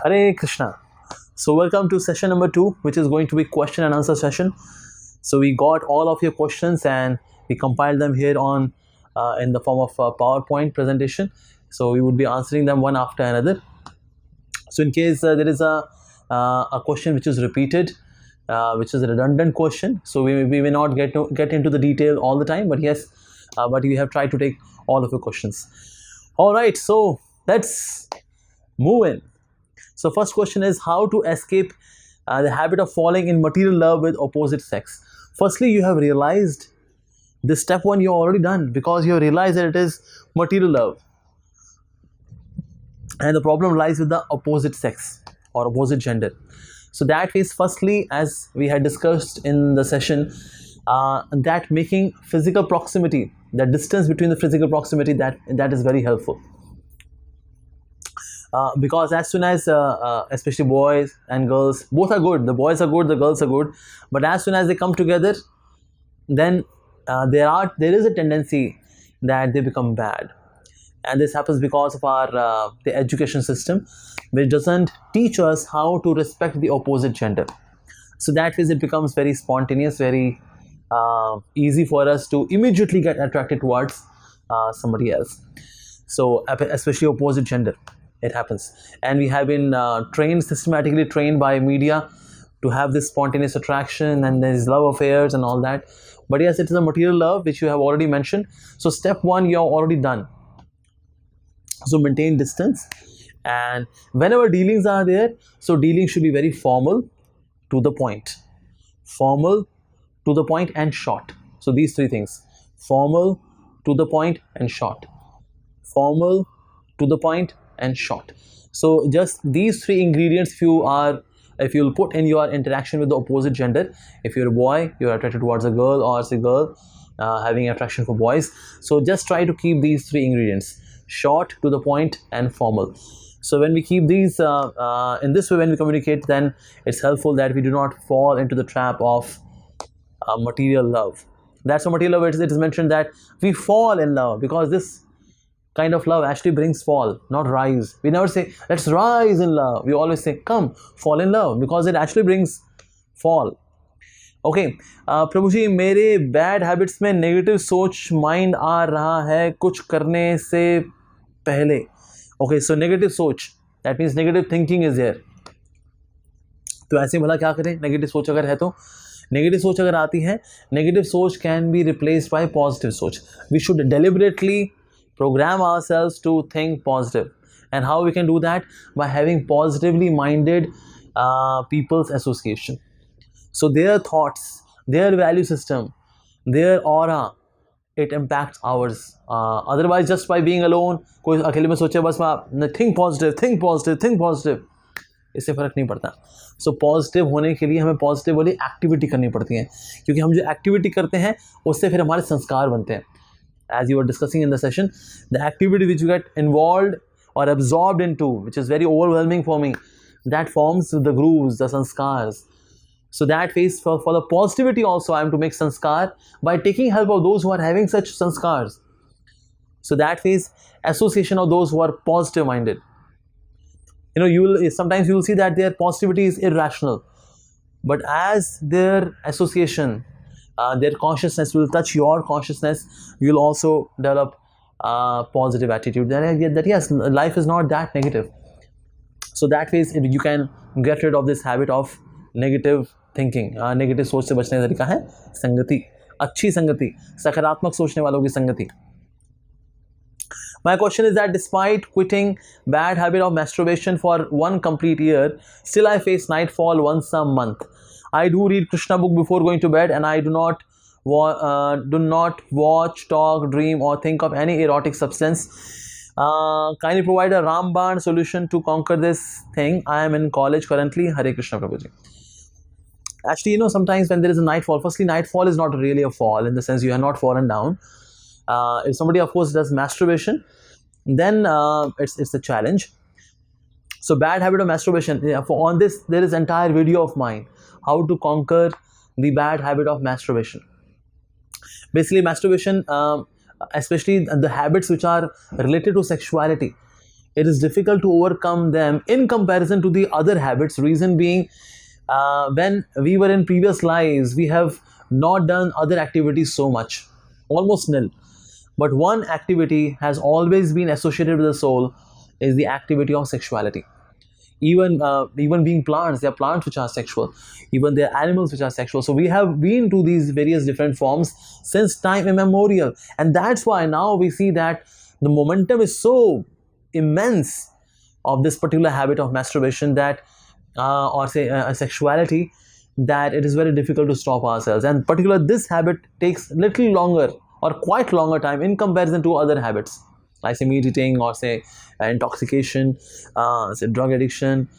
Hare Krishna. So welcome to session number 2, which is going to be question and answer session. So we got all of your questions and we compiled them here on in the form of a PowerPoint presentation. So we would be answering them one after another. So in case there is a question which is repeated, which is a redundant question, so we may not get into the detail all the time, but yes, but we have tried to take all of your questions. All right, so let's move in. So first question is how to escape the habit of falling in material love with opposite sex. Firstly, you have realized this step one you already done because you have realized that it is material love, and the problem lies with the opposite sex or opposite gender. So that is firstly, as we had discussed in the session, that making physical proximity, the distance between the physical proximity, that is very helpful. Because as soon as especially boys and girls both are good, the boys are good, the girls are good, but as soon as they come together, then there is a tendency that they become bad, and this happens because of our the education system, which doesn't teach us how to respect the opposite gender. So that is, it becomes very spontaneous, very easy for us to immediately get attracted towards somebody else. So especially opposite gender, it happens, and we have been systematically trained by media to have this spontaneous attraction and these love affairs and all that. But yes, it is a material love which you have already mentioned. So step one you have already done. So maintain distance, and whenever dealings are there, so dealing should be very formal, to the point, and short. So these three things: formal, to the point, and short. Formal, to the point, and short. So just these three ingredients, if you'll put in your interaction with the opposite gender, if you're a boy, you're attracted towards a girl, or as a girl having attraction for boys, so just try to keep these three ingredients: short, to the point, and formal. So when we keep these in this way, when we communicate, then it's helpful that we do not fall into the trap of material love. That's what material love is. It is mentioned that we fall in love because this kind of love actually brings fall, not rise. We never say let's rise in love. We always say come fall in love, because it actually brings fall. Okay Prabhu ji, मेरे bad habits में negative सोच mind आ रहा है कुछ करने से पहले. ओके, सो नेगेटिव सोच, that means negative thinking is there. तो ऐसे भला क्या करें? नेगेटिव सोच अगर है तो, नेगेटिव सोच अगर आती है, नेगेटिव सोच can be replaced by positive सोच. We should deliberately program ourselves to think positive. And how we can do that? By having positively minded people's association. So their thoughts, their value system, their aura, it impacts ours. Otherwise, just by being alone, कोई अकेले में सोचे बस मैं think positive, इससे फ़र्क नहीं पड़ता. सो पॉजिटिव होने के लिए हमें पॉजिटिव वाली एक्टिविटी करनी पड़ती है, क्योंकि हम जो एक्टिविटी करते हैं उससे फिर हमारे संस्कार बनते हैं. As you were discussing in the session, the activity which you get involved or absorbed into, which is very overwhelming for me, that forms the grooves, the sanskars. So that phase for the positivity also, I am to make sanskar by taking help of those who are having such sanskars. So that phase, association of those who are positive minded. Sometimes you will see that their positivity is irrational, but as their association, their consciousness will touch your consciousness, you'll also develop positive attitude that yes, life is not that negative. So that way you can get rid of this habit of negative thinking. Negative सोच से बचने का तरीका है संगति, अच्छी संगति, सकारात्मक सोचने वालों की संगति. My question is that despite quitting bad habit of masturbation for 1 complete year, still I face nightfall once a month. I do read Krishna book before going to bed, and I do not watch, talk, dream, or think of any erotic substance. Kindly provide a Ramban solution to conquer this thing. I am in college currently. Hare Krishna, Prabhuji. Actually, sometimes when there is a nightfall, firstly, nightfall is not really a fall in the sense you are not fallen down. If somebody, of course, does masturbation, then it's a challenge. So bad habit of masturbation. On this, there is entire video of mine, how to conquer the bad habit of masturbation. Basically, masturbation, especially the habits which are related to sexuality, it is difficult to overcome them in comparison to the other habits. Reason being, when we were in previous lives, we have not done other activities so much, almost nil. But one activity has always been associated with the soul, is the activity of sexuality. Even being plants, there are plants which are sexual, even there are animals which are sexual. So we have been to these various different forms since time immemorial, and that's why now we see that the momentum is so immense of this particular habit of masturbation, that or say sexuality, that it is very difficult to stop ourselves. And particular this habit takes little longer or quite longer time in comparison to other habits, like say meat eating, or say intoxication, say drug addiction,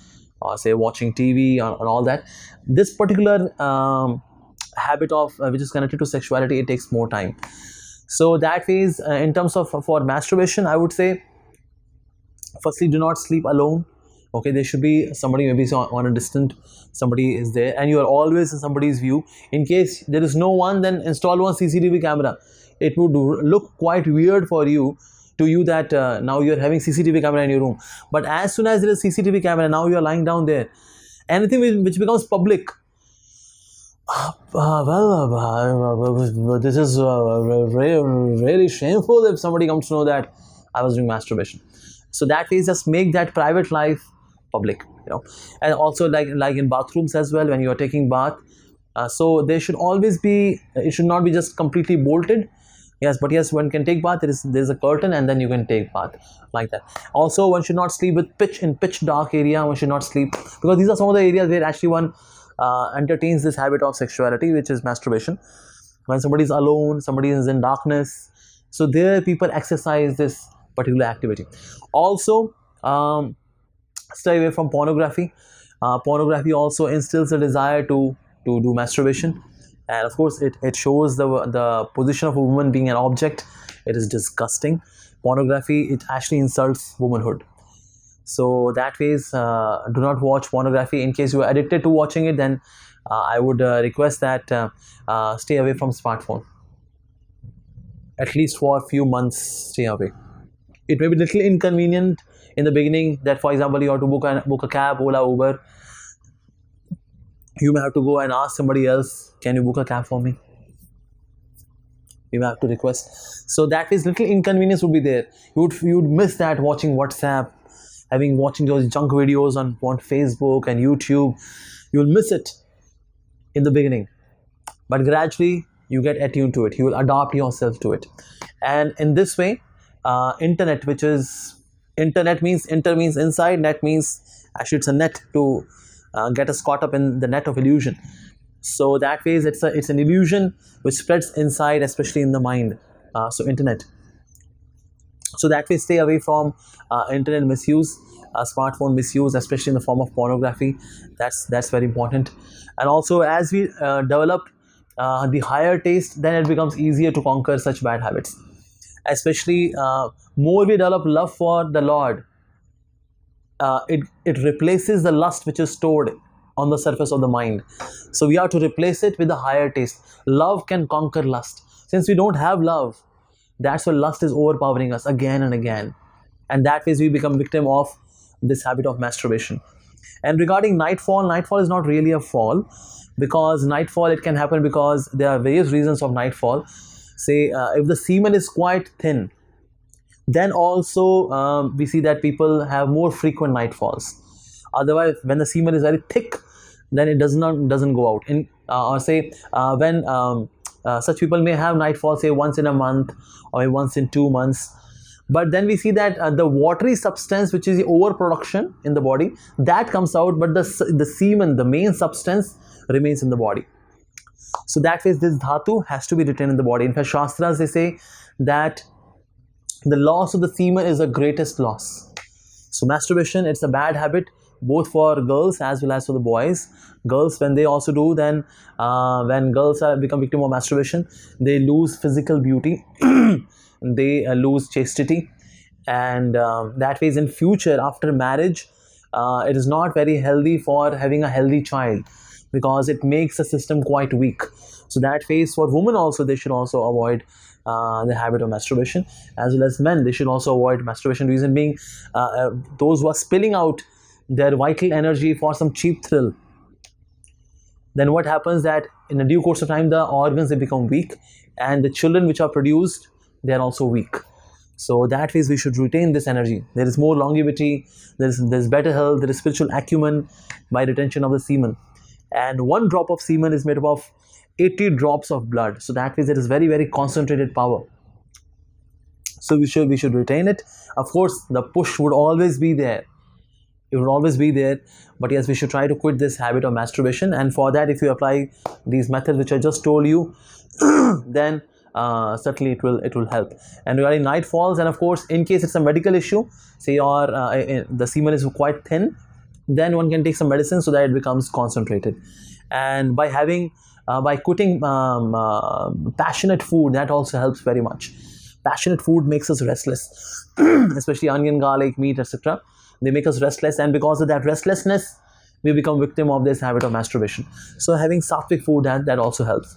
or say watching TV, and all that. This particular habit of which is connected to sexuality, it takes more time. So that phase, in terms of for masturbation, I would say, firstly, do not sleep alone. Okay, there should be somebody, maybe on a distant, somebody is there, and you are always in somebody's view. In case there is no one, then install one CCTV camera. It would look quite weird for you, that now you are having CCTV camera in your room. But as soon as there is CCTV camera, now you are lying down there. Anything which becomes public, this is really shameful if somebody comes to know that I was doing masturbation. So that way, just make that private life public, and also like in bathrooms as well, when you are taking bath. So there should always be, it should not be just completely bolted. Yes, but yes, one can take bath. There's a curtain, and then you can take bath like that. Also, one should not sleep with pitch dark area. One should not sleep, because these are some of the areas where actually one entertains this habit of sexuality, which is masturbation. When somebody is alone, somebody is in darkness, so there people exercise this particular activity. Also, stay away from pornography. Pornography also instills a desire to do masturbation, and of course it shows the position of a woman being an object. It is disgusting. Pornography, it actually insults womanhood. So that ways, do not watch pornography. In case you are addicted to watching it, then I would request that stay away from smartphone. At least for a few months, stay away. It may be a little inconvenient in the beginning, that for example you have to book a cab, Ola, Uber. You may have to go and ask somebody else, can you book a cab for me? You may have to request. So that is little inconvenience would be there. You would miss that watching WhatsApp, watching those junk videos on Facebook and YouTube. You will miss it in the beginning, but gradually you get attuned to it. You will adapt yourself to it, and in this way, internet, which is internet means inter means inside, net means actually it's a net to get us caught up in the net of illusion. So that way, it's an illusion which spreads inside, especially in the mind. So internet. So that way, stay away from internet misuse, smartphone misuse, especially in the form of pornography. That's very important. And also, as we develop the higher taste, then it becomes easier to conquer such bad habits. Especially more we develop love for the Lord, it replaces the lust which is stored on the surface of the mind. So we have to replace it with a higher taste. Love can conquer lust. Since we don't have love, that's why lust is overpowering us again and again, and that way we become victim of this habit of masturbation. And regarding nightfall is not really a fall, because nightfall, it can happen because there are various reasons of nightfall. Say if the semen is quite thin, then also we see that people have more frequent nightfalls. Otherwise, when the semen is very thick, then it doesn't go out. Or say when such people may have nightfall, say once in a month or maybe once in 2 months. But then we see that the watery substance, which is the overproduction in the body, that comes out, but the semen, the main substance, remains in the body. So that way, this dhatu has to be retained in the body. In fact, Shastras, they say that the loss of the semen is the greatest loss. So masturbation, it's a bad habit, both for girls as well as for the boys. Girls, when they also do, then when girls become victim of masturbation, they lose physical beauty, they lose chastity, and that way, in future, after marriage, it is not very healthy for having a healthy child, because it makes the system quite weak. So that phase for women also, they should also avoid the habit of masturbation, as well as men, they should also avoid masturbation. Reason being, those who are spilling out their vital energy for some cheap thrill, then what happens that in a due course of time the organs, they become weak, and the children which are produced, they are also weak. So that ways we should retain this energy. There is more longevity, there's better health, there is spiritual acumen by retention of the semen. And one drop of semen is made up of 80 drops of blood. So that means there is very, very concentrated power. So we should retain it. Of course, the push would always be there. It would always be there. But yes, we should try to quit this habit of masturbation. And for that, if you apply these methods which I just told you, then certainly it will help. And regarding night falls, and of course, in case it's a medical issue, say your the semen is quite thin, then one can take some medicine so that it becomes concentrated. And by having by quitting passionate food, that also helps very much. Passionate food makes us restless, especially onion, garlic, meat, etc. They make us restless, and because of that restlessness, we become victim of this habit of masturbation. So having sattvic food, that also helps.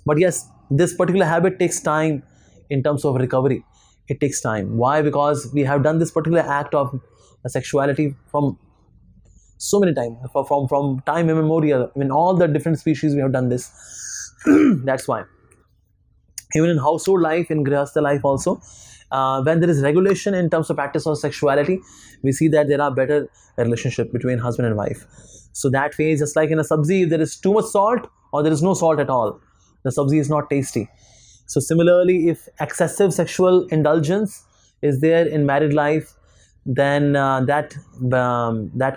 But yes, this particular habit takes time in terms of recovery. It takes time. Why? Because we have done this particular act of sexuality from so many times, from time immemorial. I mean, all the different species we have done this. That's why. Even in household life, in grihastha life also, when there is regulation in terms of practice of sexuality, we see that there are better relationship between husband and wife. So that way, just like in a sabzi, if there is too much salt or there is no salt at all, the sabzi is not tasty. So similarly, if excessive sexual indulgence is there in married life, then that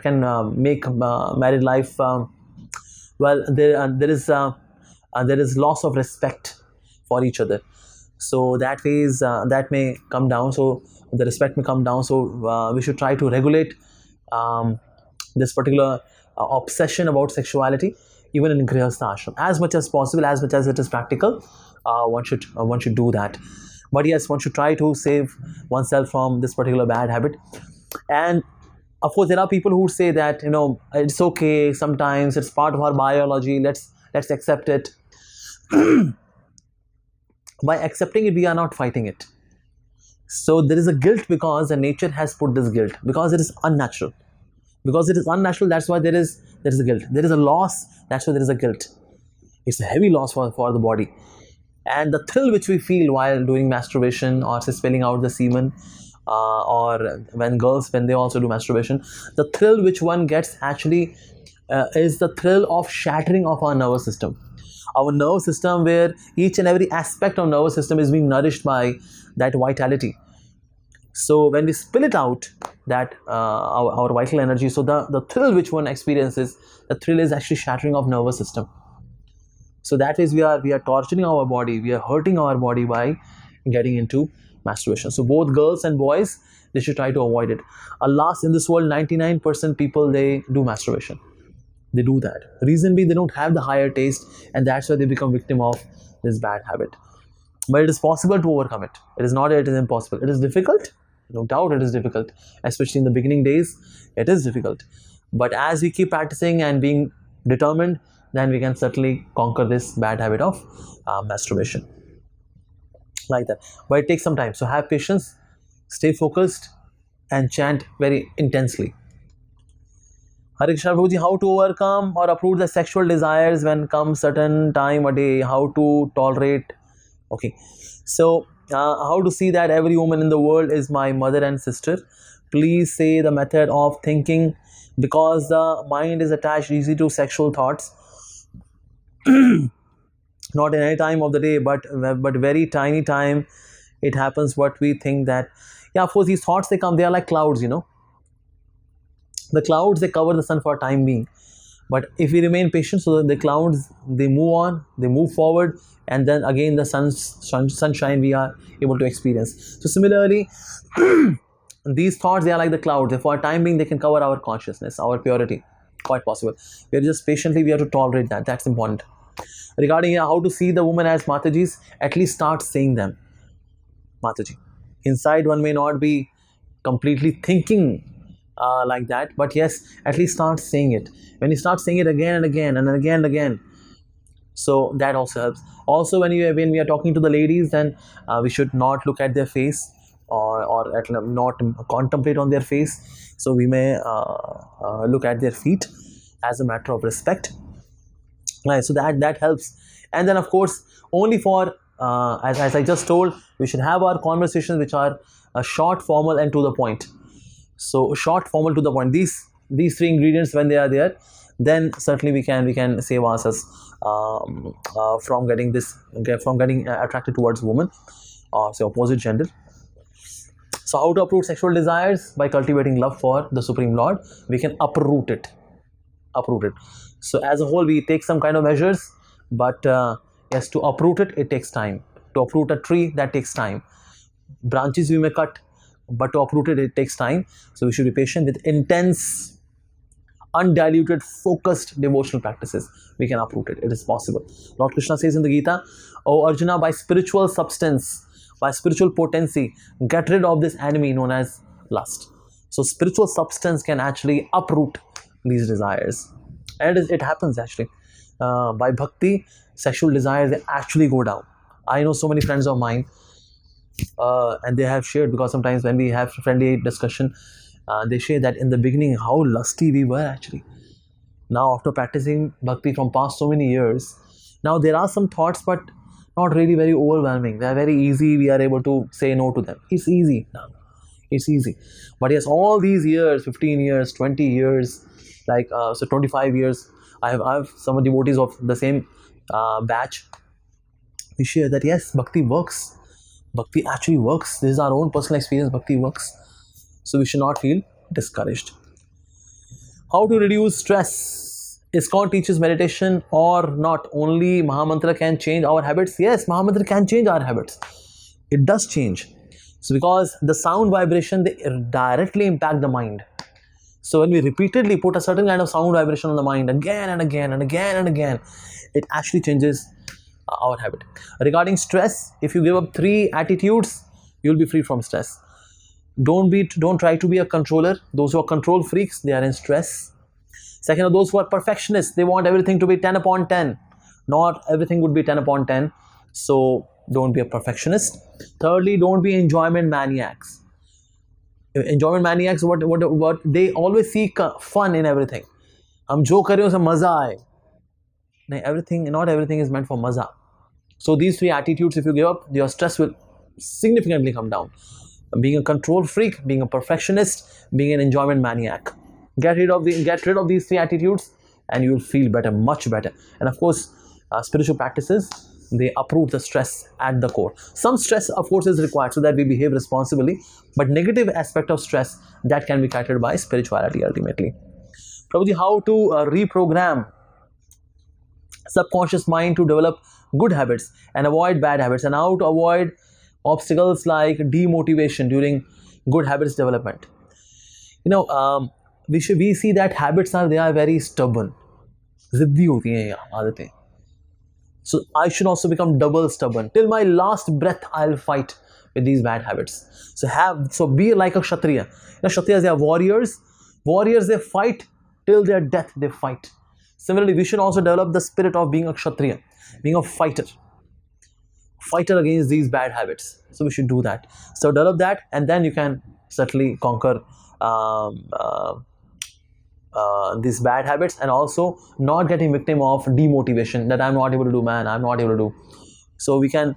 can make married life well. There is loss of respect for each other. So that ways that may come down. So the respect may come down. So we should try to regulate this particular obsession about sexuality, even in grihastha ashram, as much as possible, as much as it is practical. One should do that. But yes, one should try to save oneself from this particular bad habit. And of course, there are people who say that, you know, it's okay, sometimes it's part of our biology, let's accept it. By accepting it, we are not fighting it. So there is a guilt because the nature has put this guilt, because it is unnatural. Because it is unnatural, that's why there is a guilt. There is a loss, that's why there is a guilt. It's a heavy loss for the body. And the thrill which we feel while doing masturbation, or say spilling out the semen, or when they also do masturbation, the thrill which one gets actually is the thrill of shattering of our nervous system. Our nervous system, where each and every aspect of nervous system is being nourished by that vitality. So when we spill it out, that our vital energy, so the thrill which one experiences, the thrill is actually shattering of nervous system. So that is, we are torturing our body, we are hurting our body by getting into masturbation. So both girls and boys, they should try to avoid it. Alas, in this world, 99% people, they do masturbation. They do that. Reason being, they don't have the higher taste, and that's why they become victim of this bad habit. But it is possible to overcome it. It is not that it is impossible. It is difficult. No doubt it is difficult. Especially in the beginning days, it is difficult. But as we keep practicing and being determined, then we can certainly conquer this bad habit of masturbation. Like that. But it takes some time. So have patience, stay focused, and chant very intensely. Hare Krishna Prabhuji, how to overcome or uproot the sexual desires when comes certain time a day? How to tolerate? Okay. So, how to see that every woman in the world is my mother and sister? Please say the method of thinking, because the mind is attached easily to sexual thoughts. Not in any time of the day, but very tiny time it happens. What we think that, yeah, of course, these thoughts, they come, they are like clouds, you know. The clouds, they cover the sun for a time being. But if we remain patient, so the clouds, they move on, they move forward, and then again the sunshine we are able to experience. So similarly, these thoughts, they are like the clouds. For a time being, they can cover our consciousness, our purity. Quite possible. We are just patiently, we have to tolerate that. That's important. Regarding how to see the woman as Matajis, at least start saying them. Mataji. Inside, one may not be completely thinking like that, but yes, at least start saying it. When you start saying it again and again and again and again, So that also helps. Also, when we are talking to the ladies, then we should not look at their face, or not contemplate on their face. So we may look at their feet as a matter of respect. Right, so that helps. And then of course, only for as I just told, we should have our conversations which are short, formal, and to the point. So short, formal, to the point. These three ingredients, when they are there, then certainly we can save ourselves from getting attracted towards women, or say opposite gender. So how to uproot sexual desires? By cultivating love for the Supreme Lord. We can uproot it. So as a whole, we take some kind of measures, but yes, to uproot it takes time. To uproot a tree, that takes time. Branches we may cut, but to uproot it takes time. So we should be patient. With intense, undiluted, focused devotional practices, we can uproot it. It is possible. Lord Krishna says in the Gita, "O Arjuna, by spiritual substance, by spiritual potency, get rid of this enemy known as lust." So spiritual substance can actually uproot these desires, and it happens actually. By bhakti, sexual desires, they actually go down. I know so many friends of mine, and they have shared, because sometimes when we have friendly discussion, they share that in the beginning how lusty we were actually. Now after practicing bhakti from past so many years, now there are some thoughts, but not really very overwhelming. They are very easy. We are able to say no to them. It's easy now. It's easy. But yes, all these years, 15 years, 20 years, so 25 years, I have some devotees of the same batch. We share that yes, bhakti works. Bhakti actually works. This is our own personal experience. Bhakti works. So we should not feel discouraged. How to reduce stress? ISKCON teaches meditation or not. Only Mahamantra can change our habits. Yes, Mahamantra can change our habits. It does change. So because the sound vibration, they directly impact the mind. So when we repeatedly put a certain kind of sound vibration on the mind again and again and again and again, it actually changes our habit. Regarding stress, if you give up 3 attitudes, you'll be free from stress. Don't try to be a controller. Those who are control freaks, they are in stress. Second, are those who are perfectionists. They want everything to be 10 upon 10. Not everything would be 10 upon 10. So don't be a perfectionist. Thirdly, don't be enjoyment maniacs. Enjoyment maniacs, what they always seek fun in everything. हम जो कर रहे हैं उसे मजा आए. Not everything is meant for maza. So these 3 attitudes, if you give up, your stress will significantly come down. Being a control freak, being a perfectionist, being an enjoyment maniac. Get rid of these 3 attitudes, and you will feel better, much better. And of course, spiritual practices, they uproot the stress at the core. Some stress, of course, is required so that we behave responsibly, but negative aspect of stress, that can be catered by spirituality ultimately. Prabhuji, how to reprogram subconscious mind to develop good habits and avoid bad habits, and how to avoid obstacles like demotivation during good habits development. We see that habits are very stubborn. Ziddi hoti hain aadetein. So I should also become double stubborn. Till my last breath, I'll fight with these bad habits. So be like a Kshatriya. Kshatriyas, they are warriors. Warriors, they fight till their death, they fight. Similarly, we should also develop the spirit of being a Kshatriya, being a fighter against these bad habits. So we should do that. So develop that, and then you can certainly conquer these bad habits, and also not getting victim of demotivation, that I'm not able to do, man, I'm not able to do. So we can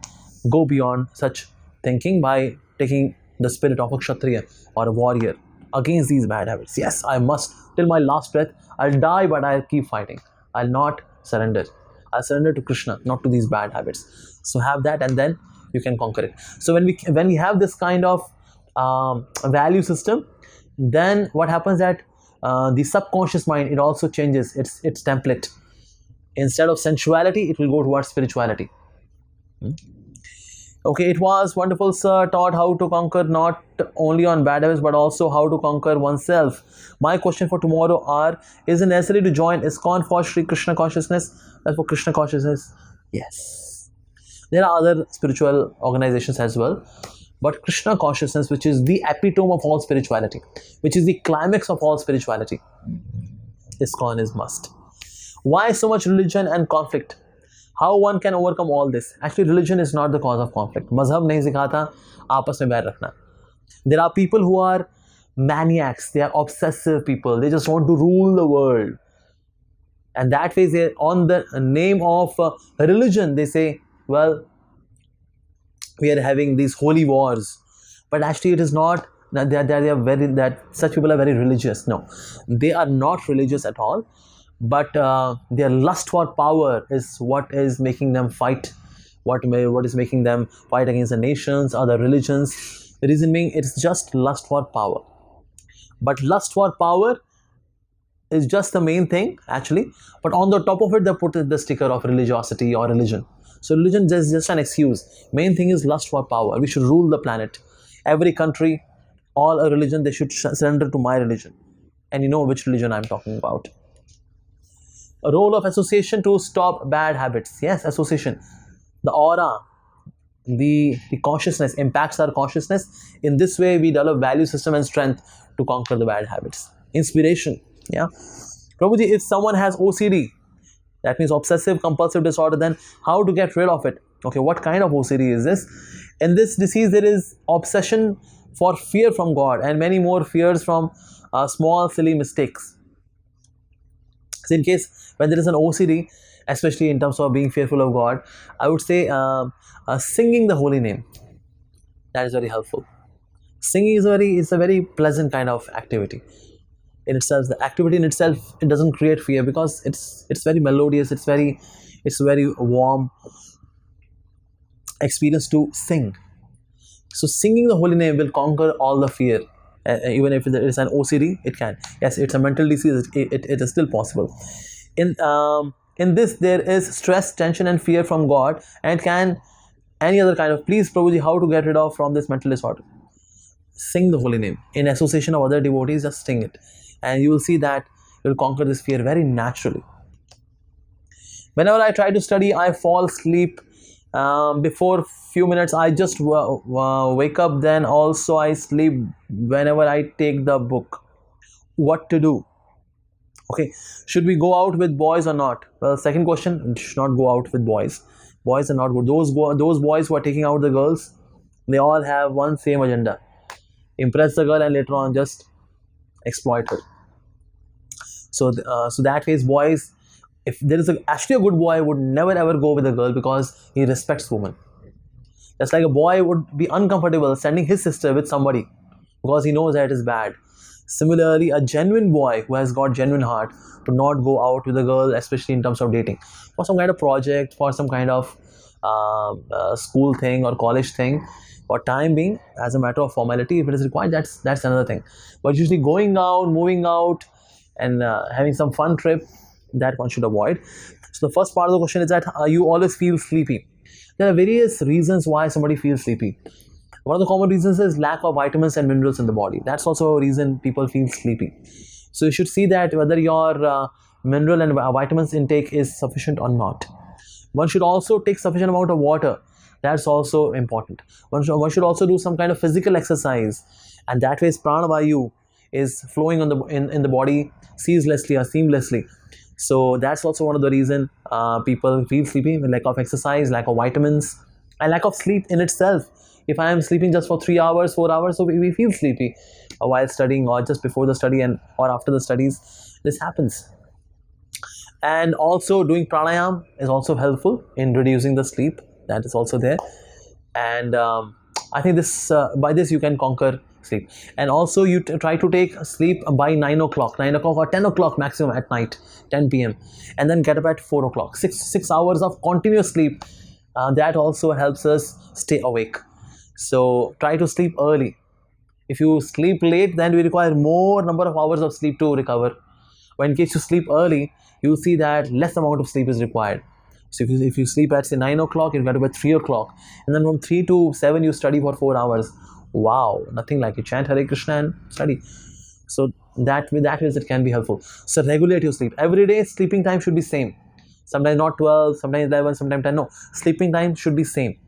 go beyond such thinking by taking the spirit of a Kshatriya or a warrior against these bad habits. Yes, I must, till my last breath, I'll die, but I'll keep fighting. I'll not surrender. I'll surrender to Krishna, not to these bad habits. So have that, and then you can conquer it. So when we have this kind of value system, then what happens that the subconscious mind, it also changes its template. Instead of sensuality, it will go towards spirituality. Okay, it was wonderful, sir. Taught how to conquer not only on bad habits, but also how to conquer oneself. My question for tomorrow are: is it necessary to join ISKCON for Sri Krishna consciousness? That's for Krishna consciousness. Yes. There are other spiritual organizations as well, but Krishna consciousness, which is the epitome of all spirituality, which is the climax of all spirituality, ISKCON is must. Why so much religion and conflict? How one can overcome all this? Actually, religion is not the cause of conflict. मजहब नहीं सिखाता आपस में बैर रखना. There are people who are maniacs. They are obsessive people. They just want to rule the world. And that way, they, on the name of religion, they say, well, we are having these holy wars. But actually, it is not that they are very, that such people are very religious. No, they are not religious at all. But their lust for power is what is making them fight. What is making them fight against the nations or the religions? The reason being, it's just lust for power. But lust for power is just the main thing actually, but on the top of it they put the sticker of religiosity or religion. So religion is just an excuse. Main thing is lust for power. We should rule the planet. Every country, all a religion, they should surrender to my religion. And you know which religion I'm talking about. A role of association to stop bad habits. Yes, association. The aura, the consciousness impacts our consciousness. In this way we develop value system and strength to conquer the bad habits. Inspiration. Yeah, Prabhuji, if someone has OCD, that means obsessive compulsive disorder, then how to get rid of it? Okay, what kind of OCD is this? In this disease, there is obsession for fear from God and many more fears from small silly mistakes. So in case when there is an OCD, especially in terms of being fearful of God, I would say singing the holy name. That is very helpful. Singing is a very pleasant kind of activity. In itself, the activity in itself, it doesn't create fear because it's very melodious, it's very warm experience to sing. So singing the holy name will conquer all the fear. Even if there is an OCD, it can. Yes, it's a mental disease, it is still possible. In this there is stress, tension and fear from God, and can any other kind of. Please Prabhuji, how to get rid of from this mental disorder? Sing the holy name in association of other devotees. Just sing it, and you will see that you will conquer this fear very naturally. Whenever I try to study, I fall asleep before few minutes. I just wake up, then also I sleep whenever I take the book. What to do? Okay, should we go out with boys or not? Well, second question, should not go out with boys. Boys are not good. Those boys who are taking out the girls, they all have one same agenda: impress the girl and later on just exploit her. So that way, boys, if there is actually a good boy, would never ever go with a girl because he respects women. Just like a boy would be uncomfortable sending his sister with somebody because he knows that it is bad. Similarly, a genuine boy who has got genuine heart to not go out with a girl, especially in terms of dating, for some kind of project, for some kind of school thing or college thing, for time being, as a matter of formality, if it is required, that's another thing. But usually going out, moving out, and having some fun trip, that one should avoid. So the first part of the question is that you always feel sleepy. There are various reasons why somebody feels sleepy. One of the common reasons is lack of vitamins and minerals in the body. That's also a reason people feel sleepy. So you should see that whether your mineral and vitamins intake is sufficient or not. One should also take sufficient amount of water. That's also important. One should also do some kind of physical exercise, and that way pranavayu is flowing in the body ceaselessly or seamlessly. So that's also one of the reason people feel sleepy: lack of exercise, lack of vitamins, and lack of sleep in itself. If I am sleeping just for 3 hours, 4 hours, so we feel sleepy while studying or just before the study or after the studies. This happens. And also doing pranayam is also helpful in reducing the sleep. That is also there. And I think this by this you can conquer sleep. And also you try to take sleep by 9 o'clock or 10 o'clock maximum at night, 10 p.m. and then get up at 4 o'clock. 6 hours of continuous sleep. That also helps us stay awake. So try to sleep early. If you sleep late, then we require more number of hours of sleep to recover. But in case you sleep early, you see that less amount of sleep is required. So if you sleep at say 9 o'clock, you get up at 3 o'clock, and then from 3 to 7 you study for 4 hours. Wow, nothing like it. Chant Hare Krishna and study. So that means it can be helpful. So regulate your sleep. Every day sleeping time should be same. Sometimes not 12, sometimes 11, sometimes 10. No, sleeping time should be same.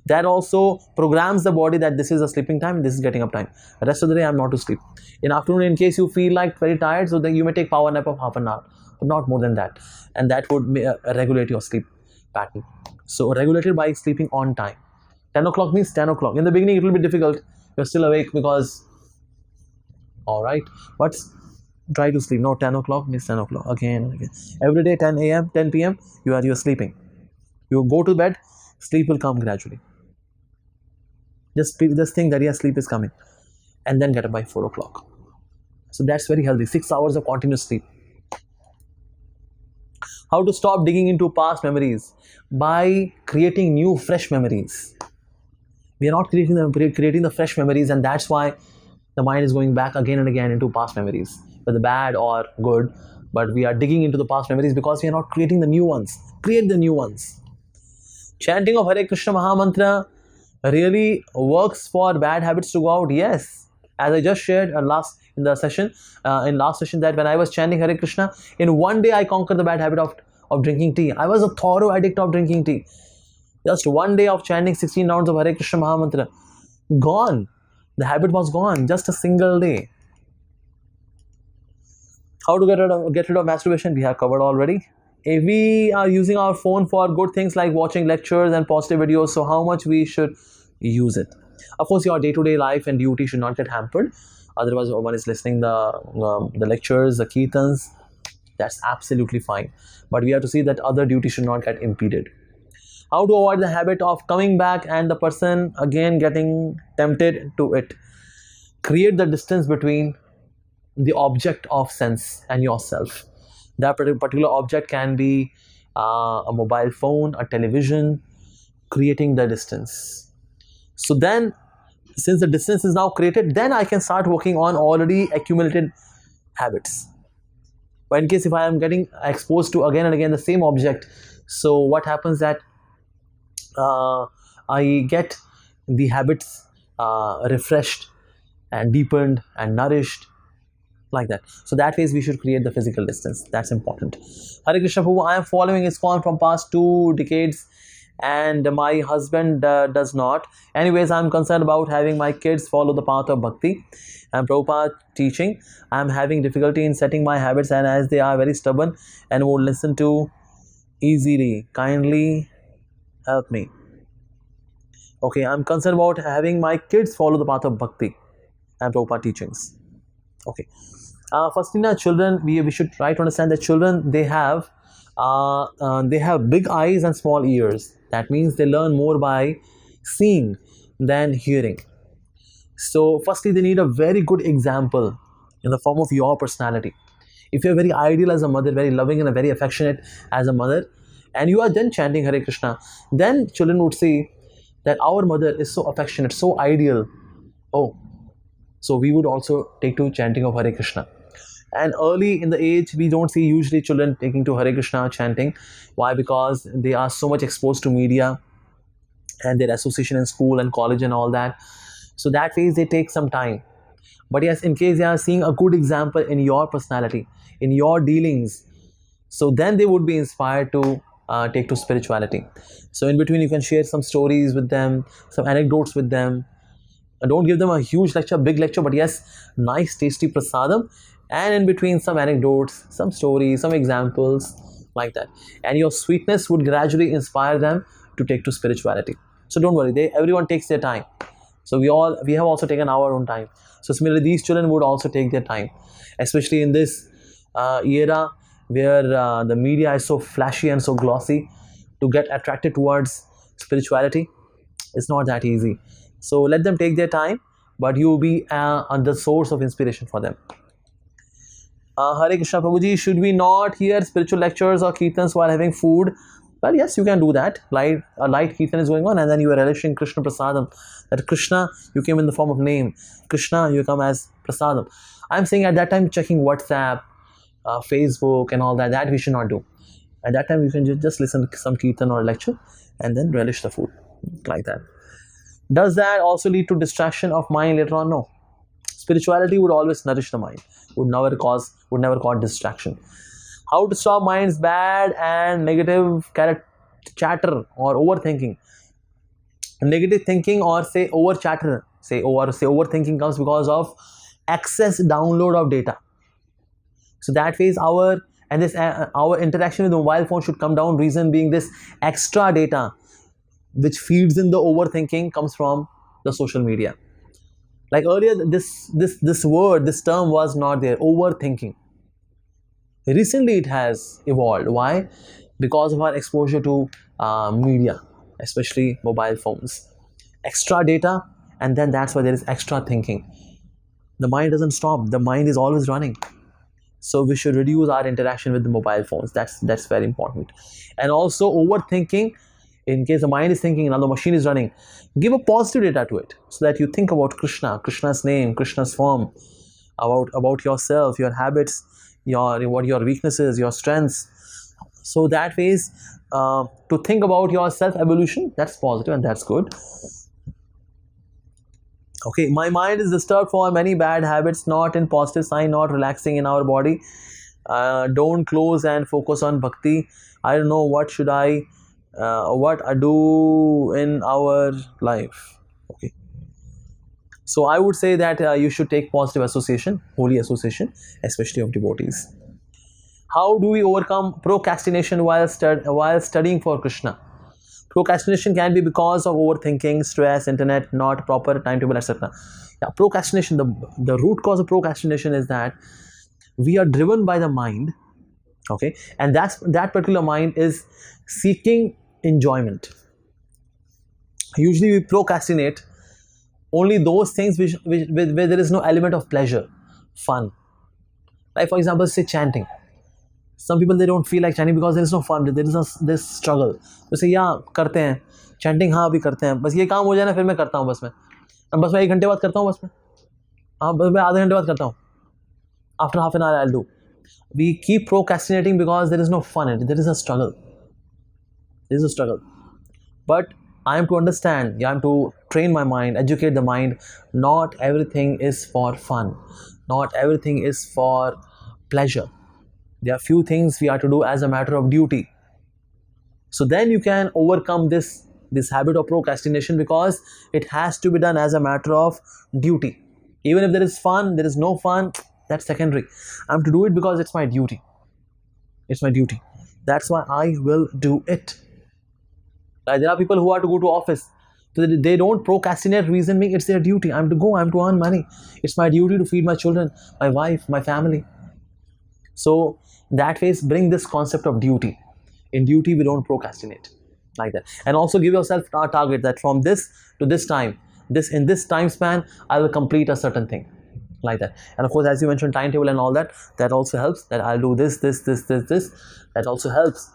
That also programs the body that this is a sleeping time, this is getting up time. The rest of the day I'm not to sleep. In afternoon, in case you feel like very tired, so then you may take power nap of half an hour, but not more than that. And that would regulate your sleep pattern. So regulated by sleeping on time. 10 o'clock means 10 o'clock. In the beginning, it will be difficult. You're still awake because, all right, but try to sleep. No, 10 o'clock means 10 o'clock again and again. Every day, 10 a.m., 10 p.m., you're sleeping. You go to bed, sleep will come gradually. Just think that yes, sleep is coming, and then get up by 4 o'clock. So that's very healthy. 6 hours of continuous sleep. How to stop digging into past memories? By creating new, fresh memories. We are not creating the fresh memories, and that's why the mind is going back again and again into past memories, whether bad or good. But we are digging into the past memories because we are not creating the new ones. Create the new ones. Chanting of Hare Krishna Mahamantra really works for bad habits to go out. Yes, as I just shared in last session that when I was chanting Hare Krishna, in one day I conquered the bad habit of drinking tea. I was a thorough addict of drinking tea. Just one day of chanting 16 rounds of Hare Krishna Mahamantra, gone. The habit was gone. Just a single day. How to get rid of masturbation? We have covered already. If we are using our phone for good things like watching lectures and positive videos, so how much we should use it? Of course, your day-to-day life and duty should not get hampered. Otherwise, one is listening the lectures, the kirtans. That's absolutely fine. But we have to see that other duty should not get impeded. How to avoid the habit of coming back and the person again getting tempted to it? Create the distance between the object of sense and yourself. That particular object can be a mobile phone, a television, creating the distance. So then, since the distance is now created, then I can start working on already accumulated habits. But in case if I am getting exposed to again and again the same object, so what happens that I get the habits refreshed and deepened and nourished, like that. So that ways we should create the physical distance. That's important. Hare Krishna Prabhu, I am following ISKCON from past 2 decades and my husband does not. Anyways, I'm concerned about having my kids follow the path of bhakti and Prabhupada teaching. I'm having difficulty in setting my habits, and as they are very stubborn and won't listen to easily, kindly help me. Okay, I'm concerned about having my kids follow the path of bhakti and Prabhupada teachings. Okay. Firstly, now children, we should try to understand that children, they have big eyes and small ears. That means they learn more by seeing than hearing. So firstly, they need a very good example in the form of your personality. If you're very ideal as a mother, very loving and very affectionate as a mother, and you are then chanting Hare Krishna, then children would see that our mother is so affectionate, so ideal. Oh, so we would also take to chanting of Hare Krishna. And early in the age, we don't see usually children taking to Hare Krishna chanting. Why? Because they are so much exposed to media and their association in school and college and all that. So that phase they take some time. But yes, in case they are seeing a good example in your personality, in your dealings, so then they would be inspired to take to spirituality. So in between, you can share some stories with them, some anecdotes with them. Don't give them a huge lecture, big lecture, but yes, nice, tasty prasadam. And in between, some anecdotes, some stories, some examples, like that. And your sweetness would gradually inspire them to take to spirituality. So don't worry, everyone takes their time. So we have also taken our own time. So similarly, these children would also take their time, especially in this era where the media is so flashy and so glossy. To get attracted towards spirituality, it's not that easy. So let them take their time, but you will be the source of inspiration for them. Hare Krishna Prabhuji, should we not hear spiritual lectures or kirtans while having food? Well, yes, you can do that. A light kirtan is going on, and then you are relishing Krishna Prasadam. That Krishna, you came in the form of name. Krishna, you come as Prasadam. I'm saying at that time, checking WhatsApp, Facebook, and all that, that we should not do. At that time, you can just listen to some kirtan or lecture, and then relish the food, like that. Does that also lead to distraction of mind later on? No. Spirituality would always nourish the mind, would never cause distraction. How to stop mind's bad and negative chatter or overthinking? Negative thinking or say over chatter, say overthinking comes because of excess download of data. So that phase our and this our interaction with the mobile phone should come down. Reason being, this extra data which feeds in the overthinking comes from the social media. Like earlier, this term was not there, overthinking. Recently it has evolved. Why? Because of our exposure to media, especially mobile phones. Extra data, and then that's why there is extra thinking. The mind doesn't stop, the mind is always running. So we should reduce our interaction with the mobile phones. That's very important. And also overthinking, in case the mind is thinking, another machine is running, give a positive data to it, so that you think about Krishna, Krishna's name, Krishna's form, about yourself, your habits, what your weaknesses, your strengths. So that ways, to think about your self evolution, that's positive and that's good. Okay, my mind is disturbed for many bad habits, not in positive sign, not relaxing in our body. Don't close and focus on bhakti. I don't know what should I do in our life. Okay, so I would say that you should take positive association, holy association, especially of devotees. How do we overcome procrastination while studying for Krishna? Procrastination can be because of overthinking, stress, internet, not proper timetable, etc. Yeah, procrastination, the root cause of procrastination is that we are driven by the mind, okay, and that particular mind is seeking enjoyment. Usually we procrastinate only those things where there is no element of pleasure, fun. Like for example, say chanting. Some people, they don't feel like chanting because there is no fun, there is this struggle. तो say yeah करते हैं chanting, हाँ अभी करते हैं, बस ये काम हो जाए ना फिर मैं करता हूँ, बस मैं 1 घंटे बाद करता हूँ, बस मैं आधे घंटे बाद करता हूँ, after half an hour I'll do. We keep procrastinating because there is no fun in it, there is a struggle. But I am to understand, I am to train my mind, educate the mind. Not everything is for fun, not everything is for pleasure. There are few things we are to do as a matter of duty. So then you can overcome this habit of procrastination, because it has to be done as a matter of duty. Even if there is fun, there is no fun, that's secondary. I'm to do it because it's my duty. It's my duty. That's why I will do it. Like there are people who are to go to office. So they don't procrastinate, reason being it's their duty. I'm to go, I'm to earn money. It's my duty to feed my children, my wife, my family. So that way, bring this concept of duty. In duty, we don't procrastinate like that. And also give yourself a target that from this to this time, in this time span, I will complete a certain thing, like that. And of course, as you mentioned, timetable and all that, that also helps. That I'll do this. That also helps.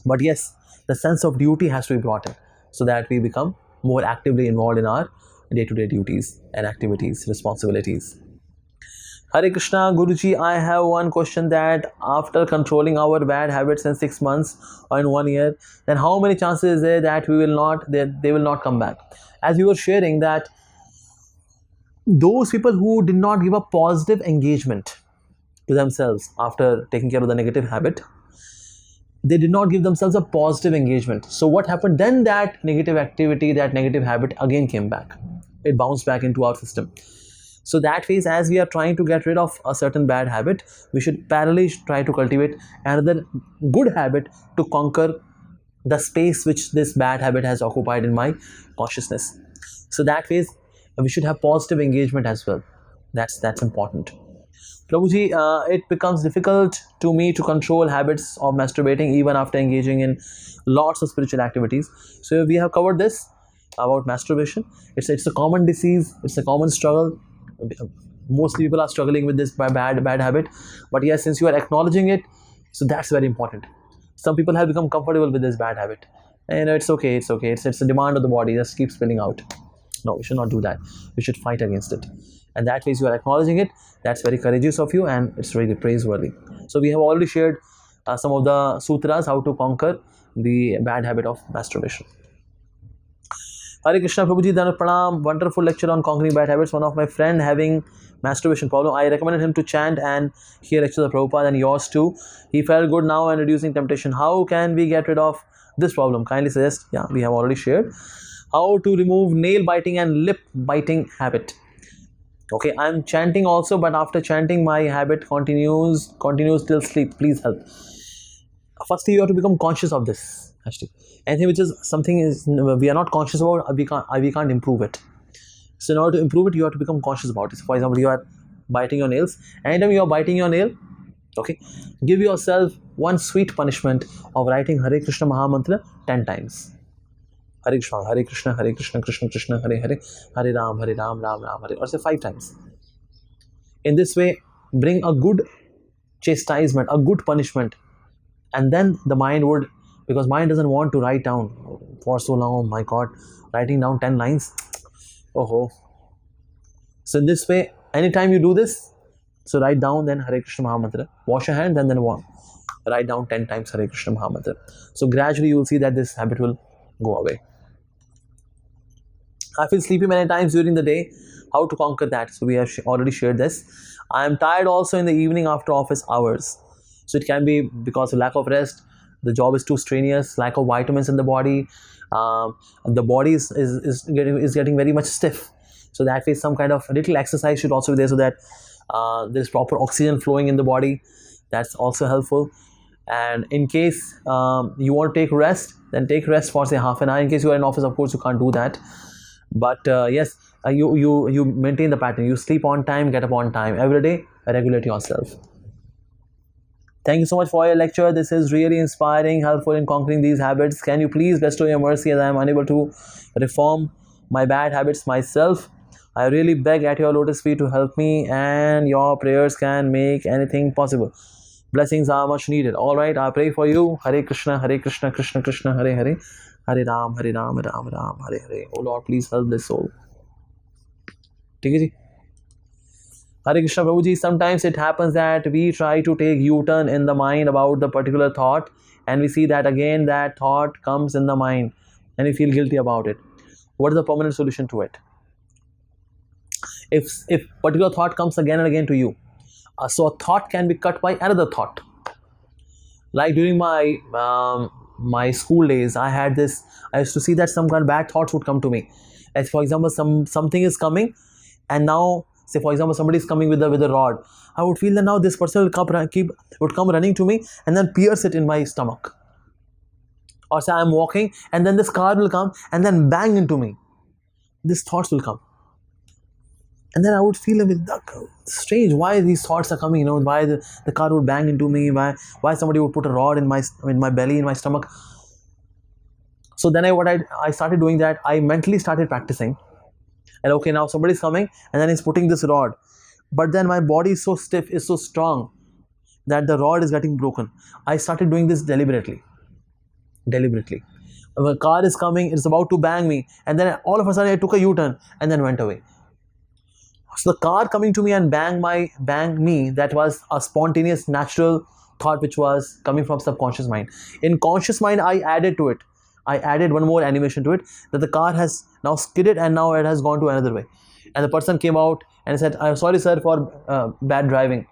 But yes, the sense of duty has to be brought in, so that we become more actively involved in our day-to-day duties and activities, responsibilities. Hare Krishna, Guruji, I have one question, that after controlling our bad habits in 6 months or in 1 year, then how many chances is there that they will not come back? As we were sharing, that those people who did not give a positive engagement to themselves after taking care of the negative habit, they did not give themselves a positive engagement. So what happened then? That negative activity, that negative habit again came back. It bounced back into our system. So that phase, as we are trying to get rid of a certain bad habit, we should parallelly try to cultivate another good habit to conquer the space which this bad habit has occupied in my consciousness. So that phase, we should have positive engagement as well. That's important. Prabhuji, it becomes difficult to me to control habits of masturbating even after engaging in lots of spiritual activities. So we have covered this about masturbation. It's a common disease, it's a common struggle. Mostly people are struggling with this bad habit. But yes, since you are acknowledging it, so that's very important. Some people have become comfortable with this bad habit, and it's okay. It's a demand of the body, just keep spilling out. No, we should not do that. We should fight against it. And that way you are acknowledging it. That's very courageous of you, and it's really praiseworthy. So we have already shared some of the sutras how to conquer the bad habit of masturbation. Hare Krishna, Prabhuji, Dhanat Pranam, wonderful lecture on conquering bad habits. One of my friend having masturbation problem, I recommended him to chant and hear lectures of Prabhupada, and yours too. He felt good now and reducing temptation. How can we get rid of this problem? Kindly suggest. Yeah, we have already shared. How to remove nail biting and lip biting habit. Okay, I'm chanting also, but after chanting my habit continues till sleep. Please help. Firstly, you have to become conscious of this. Actually, anything which is something is we are not conscious about, we can't improve it. So in order to improve it, you have to become conscious about it. So for example, you are biting your nails. Anytime you are biting your nail, okay, give yourself one sweet punishment of writing Hare Krishna Mahamantra 10 times. Hare Krishna, Hare Krishna, Hare Krishna, Krishna Krishna, Hare Hare, Hare Ram, Ram Ram, Hare, or say 5 times. In this way, bring a good chastisement, a good punishment, and then the mind would, because mind doesn't want to write down for so long. Oh my God, writing down 10 lines. Oh. So in this way, anytime you do this, so write down then Hare Krishna Mahamantra, wash your hands, and then write down 10 times Hare Krishna Mahamantra. So gradually you will see that this habit will go away. I feel sleepy many times during the day. How to conquer that? So we have already shared this. I am tired also in the evening after office hours. So it can be because of lack of rest. The job is too strenuous, lack of vitamins in the body. The body is getting very much stiff. So that way some kind of little exercise should also be there, so that there is proper oxygen flowing in the body. That's also helpful. And in case you want to take rest, then take rest for say half an hour. In case you are in office, of course you can't do that. But yes, you maintain the pattern. You sleep on time, get up on time every day. Regulate yourself. Thank you so much for your lecture. This is really inspiring, helpful in conquering these habits. Can you please bestow your mercy, as I am unable to reform my bad habits myself? I really beg at your lotus feet to help me, and your prayers can make anything possible. Blessings are much needed. All right, I pray for you. Hare Krishna, Krishna Krishna, Hare Hare, Hare Ram, Ram Ram, Hare Hare. Oh Lord, please help this soul. ठीक है जी. Hare Krishna Prabhuji, sometimes it happens that we try to take U-turn in the mind about the particular thought, and we see that again that thought comes in the mind and we feel guilty about it. What is the permanent solution to it? If particular thought comes again and again to you, so a thought can be cut by another thought. Like during my school days, I used to see that some kind of bad thoughts would come to me. As for example, something is coming, and now say for example somebody is coming with a rod. I would feel that now this person would come running to me and then pierce it in my stomach. Or say I'm walking and then this car will come and then bang into me. These thoughts will come. And then I would feel a bit strange. Why these thoughts are coming? Why the car would bang into me? Why somebody would put a rod in my belly, in my stomach? So then I started doing that. I mentally started practicing. And okay, now somebody's coming and then he's putting this rod. But then my body is so stiff, is so strong, that the rod is getting broken. I started doing this deliberately. A car is coming, it's about to bang me, and then all of a sudden I took a U-turn and then went away. So the car coming to me and bang me, that was a spontaneous, natural thought which was coming from subconscious mind. In conscious mind, I added to it. I added one more animation to it, that the car has now skidded and now it has gone to another way. And the person came out and said, "I'm sorry sir for bad driving."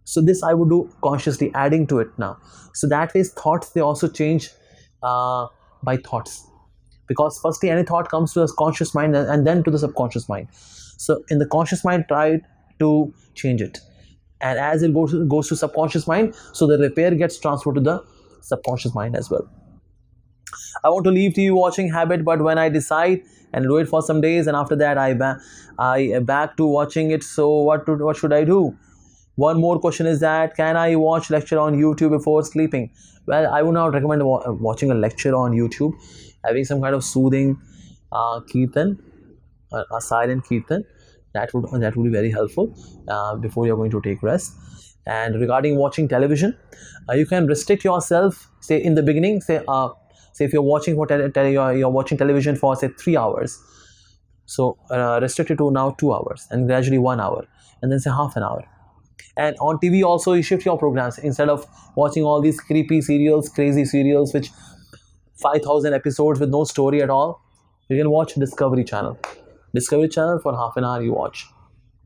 So this I would do consciously, adding to it now. So that way thoughts, they also change by thoughts. Because firstly any thought comes to the conscious mind and then to the subconscious mind. So in the conscious mind, try to change it. And as it goes to subconscious mind, so the repair gets transferred to the subconscious mind as well. I want to leave to you watching habit, but when I decide and do it for some days, and after that I back to watching it. So what should I do? One more question is that, can I watch lecture on YouTube before sleeping? Well, I would not recommend watching a lecture on YouTube. Having some kind of soothing kirtan, a silent kirtan, that would be very helpful before you're going to take rest. And regarding watching television, you can restrict yourself. Say in the beginning, say if you're watching you're watching television for say 3 hours, so restrict it to now 2 hours, and gradually 1 hour, and then say half an hour. And on TV also, you shift your programs. Instead of watching all these creepy serials, crazy serials, which 5,000 episodes with no story at all, you can watch Discovery Channel. Discovery Channel for half an hour you watch,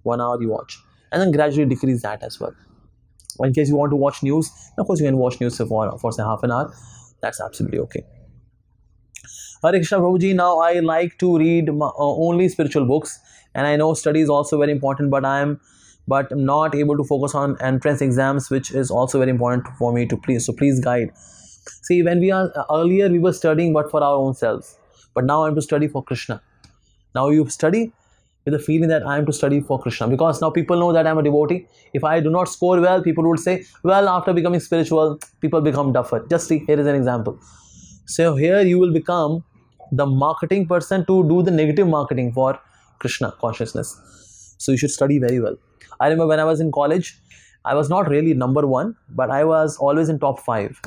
1 hour you watch, and then gradually decrease that as well. In case you want to watch news, of course you can watch news for say half an hour. That's absolutely okay. Hare Krishna Prabhuji, now I like to read only spiritual books, and I know study is also very important, but I'm not able to focus on entrance exams, which is also very important for me to please. So please guide. See, when we are earlier we were studying but for our own selves, but now I'm to study for Krishna. Now you study with the feeling that I am to study for Krishna, because now people know that I'm a devotee. If I do not score well, people would say, well, after becoming spiritual, people become duffer. Just see, here is an example. So here you will become the marketing person to do the negative marketing for Krishna consciousness. So you should study very well. I remember when I was in college, I was not really number one, but I was always in top 5.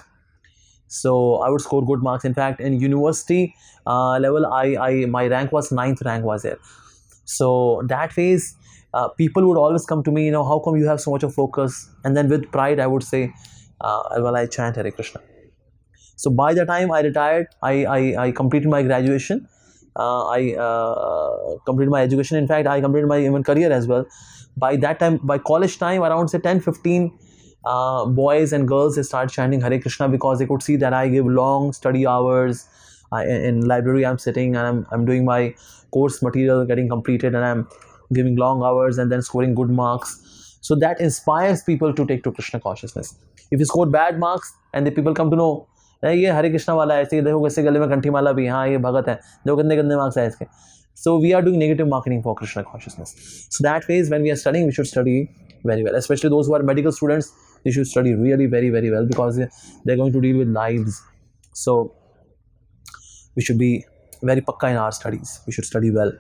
So I would score good marks. In fact, in university level, I my rank was 9th rank was there. So that phase, people would always come to me, how come you have so much of focus? And then with pride, I would say, well, I chant Hare Krishna. So by the time I retired, I completed my graduation. I completed my education. In fact, I completed my even career as well. By that time, by college time, around say 10, 15 boys and girls, they started chanting Hare Krishna, because they could see that I give long study hours. In library I'm sitting and I'm doing my course material getting completed, and I'm giving long hours and then scoring good marks. So that inspires people to take to Krishna consciousness. If you score bad marks and the people come to know, ये हरे कृष्णा वाला है, ऐसे देखो कैसे गले में कंठी माला भी, हाँ ये भगत है, देखो कितने कितने मार्क्स है इसके. So we are doing negative marketing for Krishna consciousness. So that phase, when we are studying, we should study very well. Especially those who are medical students, they should study really very, very well, because they're going to deal with lives. So we should be very pakka in our studies. We should study well.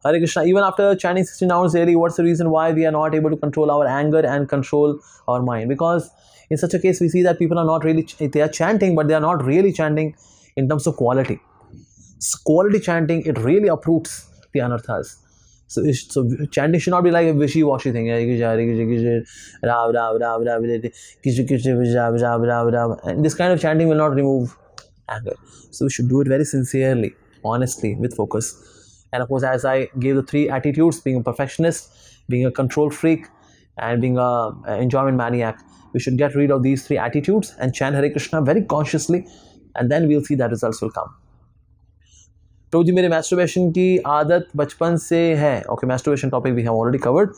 Hare Krishna, even after chanting 16 hours daily, what's the reason why we are not able to control our anger and control our mind? Because in such a case, we see that people are not really, they are chanting, but they are not really chanting in terms of quality. So quality chanting, it really uproots the anarthas. So chanting should not be like a wishy-washy thing. And this kind of chanting will not remove anger. So we should do it very sincerely, honestly, with focus. And of course, as I gave the 3 attitudes, being a perfectionist, being a control freak, and being a enjoyment maniac, we should get rid of these 3 attitudes and chant Hare Krishna very consciously, and then we'll see that results will come. तो जी, मेरे masturbation की आदत बचपन से है. Okay, masturbation topic we have already covered.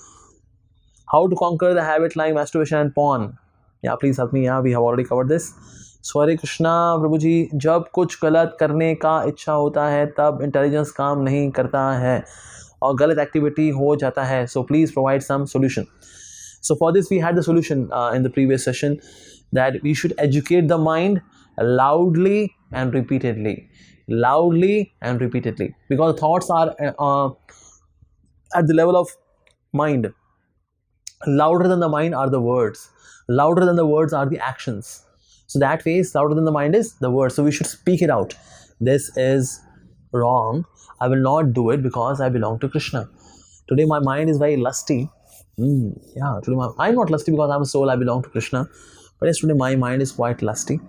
How to conquer the habit like masturbation and porn? Yeah, please help me. Yeah, we have already covered this. So Hare Krishna प्रभु जी, जब कुछ गलत करने का इच्छा होता है तब इंटेलिजेंस काम नहीं करता है और गलत एक्टिविटी हो जाता है. So please provide some solution. So for this we had the solution in the previous session, that we should educate the mind loudly and repeatedly. Loudly and repeatedly, because thoughts are at the level of mind. Louder than the mind are the words. Louder than the words are the actions. So that phase, louder than the mind is the words. So we should speak it out. This is wrong. I will not do it because I belong to Krishna. Today my mind is very lusty. Today I'm not lusty because I'm a soul, I belong to Krishna. But yes, today my mind is quite lusty.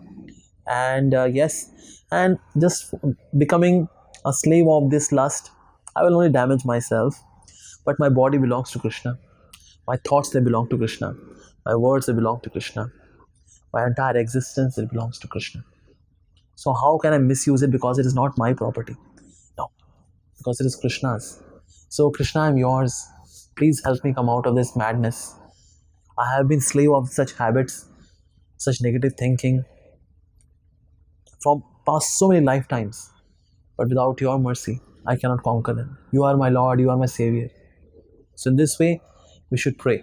And yes, and just becoming a slave of this lust, I will only damage myself. But my body belongs to Krishna. My thoughts, they belong to Krishna. My words, they belong to Krishna. My entire existence, it belongs to Krishna. So how can I misuse it because it is not my property? No, because it is Krishna's. So Krishna, I'm yours. Please help me come out of this madness. I have been slave of such habits, such negative thinking from past so many lifetimes. But without your mercy, I cannot conquer them. You are my Lord, you are my Savior. So in this way, we should pray.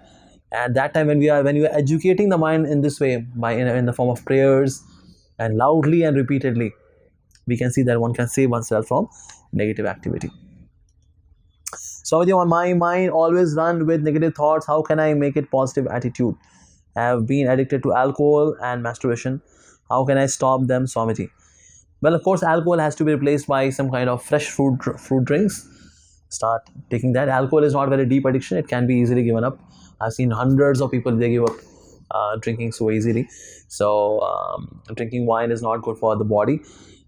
At that time, when we are educating the mind in this way, in the form of prayers and loudly and repeatedly, we can see that one can save oneself from negative activity. So my mind always run with negative thoughts. How can I make it positive attitude? I have been addicted to alcohol and masturbation. How can I stop them, Swamiji? Well, of course, alcohol has to be replaced by some kind of fresh fruit drinks. Start taking that. Alcohol is not very deep addiction. It can be easily given up. I've seen hundreds of people, they give up drinking so easily. So drinking wine is not good for the body.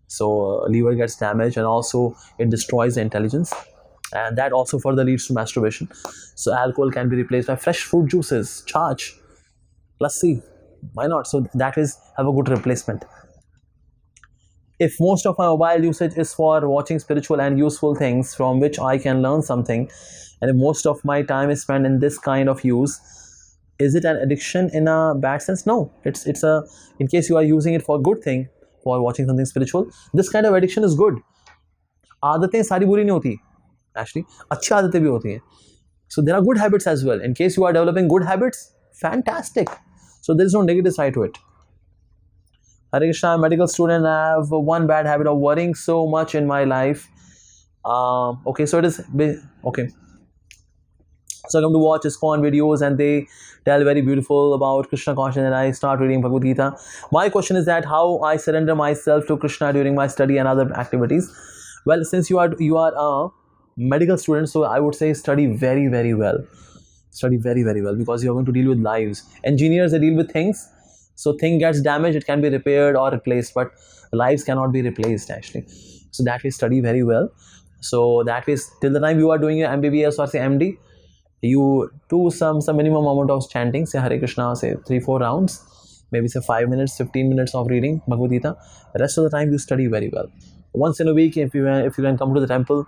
So liver gets damaged, and also it destroys the intelligence. And that also further leads to masturbation. So alcohol can be replaced by fresh fruit juices, charge, lassi. Why not? So that is have a good replacement. If most of my mobile usage is for watching spiritual and useful things from which I can learn something, and if most of my time is spent in this kind of use, is it an addiction in a bad sense? No, it's a, in case you are using it for good thing, for watching something spiritual, this kind of addiction is good. आदतें सारी बुरी नहीं होती, actually अच्छी आदतें भी होती हैं. So there are good habits as well. In case you are developing good habits, fantastic. So there is no negative side to it. Hare Krishna, I'm a medical student. I have one bad habit of worrying so much in my life. Okay, so it is okay. So I come to watch ISKCON videos and they tell very beautiful about Krishna consciousness, and I start reading Bhagavad Gita. My question is that how I surrender myself to Krishna during my study and other activities. Well, since you are a medical student, so I would say study very, very well. Study very, very well, because you are going to deal with lives. Engineers, they deal with things. So thing gets damaged, it can be repaired or replaced, but lives cannot be replaced actually. So that way study very well. So that way till the time you are doing your MBBS or say MD, you do some minimum amount of chanting, say Hare Krishna, say 3-4 rounds, maybe say 5 minutes, 15 minutes of reading Bhagavad Gita. The rest of the time you study very well. Once in a week, if you can come to the temple,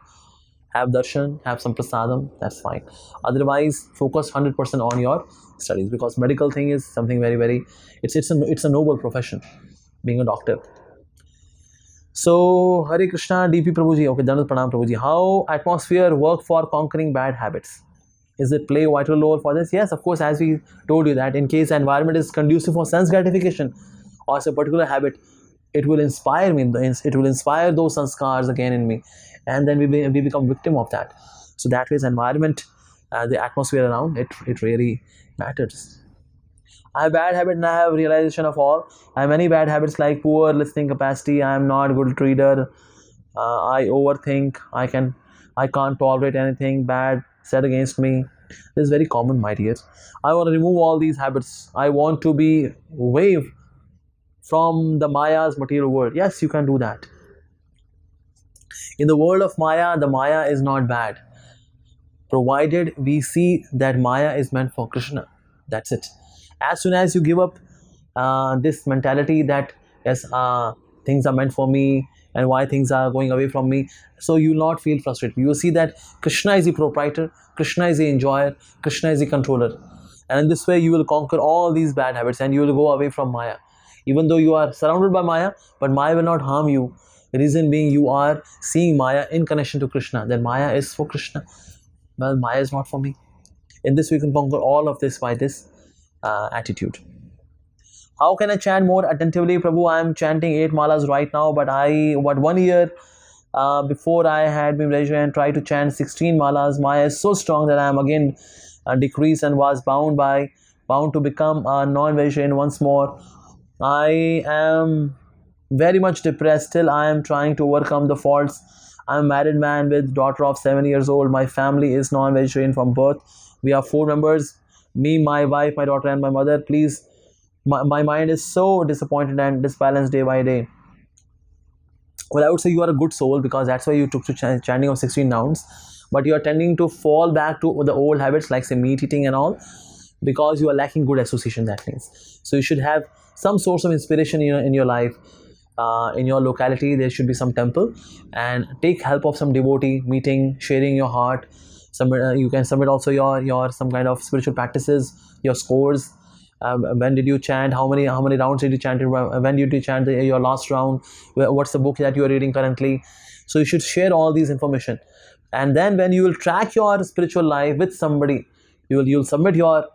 have darshan, have some prasadam, that's fine. Otherwise, focus 100% on your studies, because medical thing is something very, very, it's a noble profession, being a doctor. So Hare Krishna, DP Prabhuji, okay, Dandavat Pranam Prabhuji. How atmosphere work for conquering bad habits? Is it play a vital role for this? Yes, of course, as we told you that in case the environment is conducive for sense gratification or a particular habit, it will inspire me, it will inspire those sanskars again in me, and then we become victim of that. So that way, environment, the atmosphere around, it really matters. I have bad habit and I have realization of all. I have many bad habits like poor listening capacity, I am not a good reader, I overthink, I can't tolerate anything bad said against me. This is very common, my dears. I want to remove all these habits. I want to be away from the Maya's material world. Yes, you can do that. In the world of Maya, the Maya is not bad, provided we see that Maya is meant for Krishna. That's it. As soon as you give up this mentality that yes, things are meant for me and why things are going away from me, so you will not feel frustrated. You will see that Krishna is the proprietor, Krishna is the enjoyer, Krishna is the controller, and in this way you will conquer all these bad habits and you will go away from Maya. Even though you are surrounded by Maya, but Maya will not harm you. The reason being, you are seeing Maya in connection to Krishna. Then Maya is for Krishna. Well, Maya is not for me. In this we can conquer all of this by this attitude. How can I chant more attentively? Prabhu, I am chanting 8 malas right now, but 1 year before I had been vegetarian and tried to chant 16 malas. Maya is so strong that I am again decreased and was bound to become a non-vegetarian once more. I am very much depressed. Still, I am trying to overcome the faults. I am a married man with daughter of 7 years old. My family is non-vegetarian from birth. We are 4 members. Me, my wife, my daughter and my mother. Please, my mind is so disappointed and disbalanced day by day. Well, I would say you are a good soul, because that's why you took to chanting of 16 nouns. But you are tending to fall back to the old habits like say meat eating and all, because you are lacking good association, that means. So you should have some source of inspiration in your life. In your locality there should be some temple, and take help of some devotee, meeting, sharing your heart. You can submit also your some kind of spiritual practices, your scores. When did you chant? How many rounds did you chant? When did you chant your last round? What's the book that you are reading currently? So you should share all these information, and then when you will track your spiritual life with somebody, you'll submit your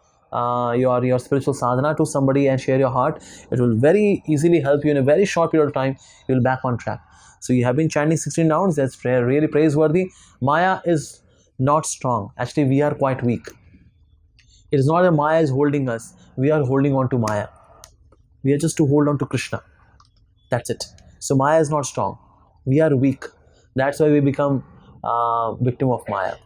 spiritual sadhana to somebody and share your heart. It will very easily help you in a very short period of time. You'll be back on track. So you have been chanting 16 rounds. That's really praiseworthy. Maya is not strong. Actually, we are quite weak. It is not that Maya is holding us. We are holding on to Maya. We are just to hold on to Krishna. That's it. So Maya is not strong. We are weak. That's why we become victim of Maya.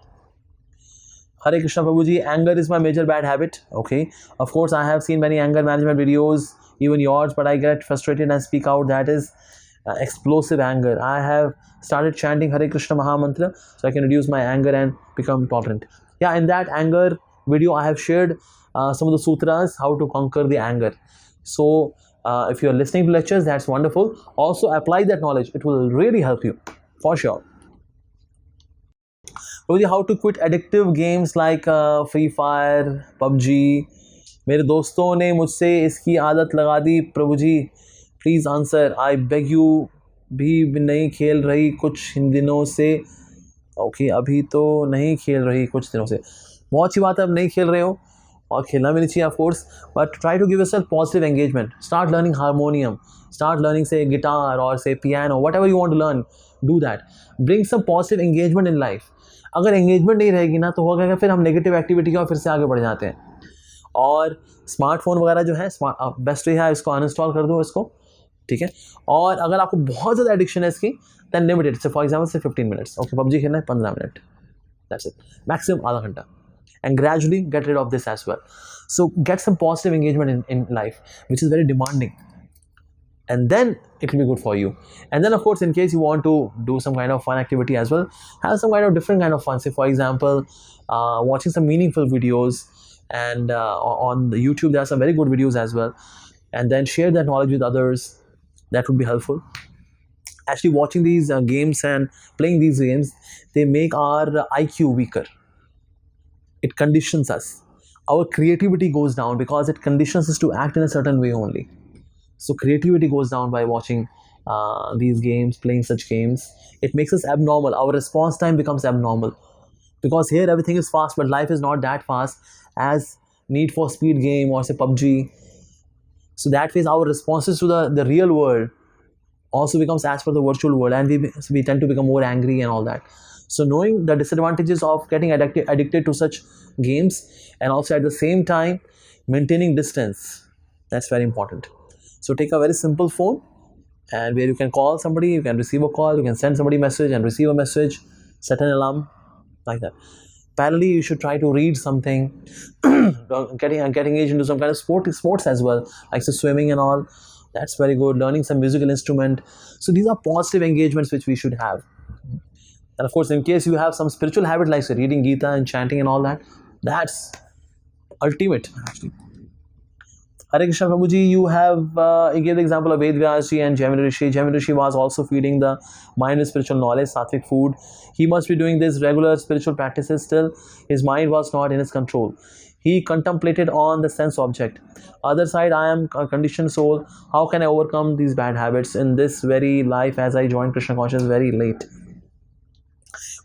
Hare Krishna Prabhuji, anger is my major bad habit. Okay. Of course, I have seen many anger management videos, even yours, but I get frustrated and speak out. That is explosive anger. I have started chanting Hare Krishna Mahamantra so I can reduce my anger and become tolerant. Yeah, in that anger video, I have shared some of the sutras, how to conquer the anger. So if you're listening to lectures, that's wonderful. Also apply that knowledge, it will really help you for sure. How to quit addictive games like Free Fire, PUBG. मेरे दोस्तों ने मुझसे इसकी आदत लगा दी Prabhu ji, please answer, I beg you. भी नहीं खेल रही कुछ दिनों से। ओके, अभी तो नहीं खेल रही कुछ दिनों से, बहुत अच्छी बात है, अब नहीं खेल रहे हो और खेलना भी नहीं चाहिए of course, but try to give yourself positive engagement, start learning harmonium, start learning से गिटार और से piano, whatever you want to learn, do that, bring some positive engagement in life. अगर एंगेजमेंट नहीं रहेगी ना तो होगा क्या, फिर हम नेगेटिव एक्टिविटी की और फिर से आगे बढ़ जाते हैं। और स्मार्टफोन वगैरह जो है, बेस्ट है इसको अनइंस्टॉल कर दो इसको, ठीक है। और अगर आपको बहुत ज़्यादा एडिक्शन है इसकी, दैन लिमिटेड से, फॉर एग्जाम्पल से 15 मिनट्स, ओके, पबजी खेलना है 15 मिनट, दैट्स इट, मैक्सिमम आधा घंटा, and gradually get rid of this as well. So get some positive engagement in life, which is very demanding, and then it will be good for you. And then of course, in case you want to do some kind of fun activity as well, have some kind of different kind of fun. Say for example, watching some meaningful videos, and on the YouTube there are some very good videos as well, and then share that knowledge with others. That would be helpful. Actually watching these games and playing these games, they make our IQ weaker. It conditions us. Our creativity goes down because it conditions us to act in a certain way only. So creativity goes down by watching these games, playing such games. It makes us abnormal. Our response time becomes abnormal because here everything is fast, but life is not that fast as Need for Speed game or say PUBG. So that way our responses to the real world also becomes as per the virtual world, and we tend to become more angry and all that. So knowing the disadvantages of getting addicted to such games, and also at the same time maintaining distance, that's very important. So take a very simple phone, and where you can call somebody, you can receive a call, you can send somebody a message and receive a message, set an alarm, like that. Parallelly, you should try to read something, getting engaged into some kind of sports as well, like say swimming and all. That's very good. Learning some musical instrument. So these are positive engagements which we should have. And of course, in case you have some spiritual habit like say reading Gita and chanting and all that, that's ultimate actually. Hare Krishna Prabhuji, you gave the example of Ved Vyas ji and Gemini Rishi. Gemini Rishi was also feeding the mind with spiritual knowledge, sattvic food. He must be doing this regular spiritual practices still. His mind was not in his control. He contemplated on the sense object. Other side, I am a conditioned soul. How can I overcome these bad habits in this very life as I joined Krishna consciousness very late?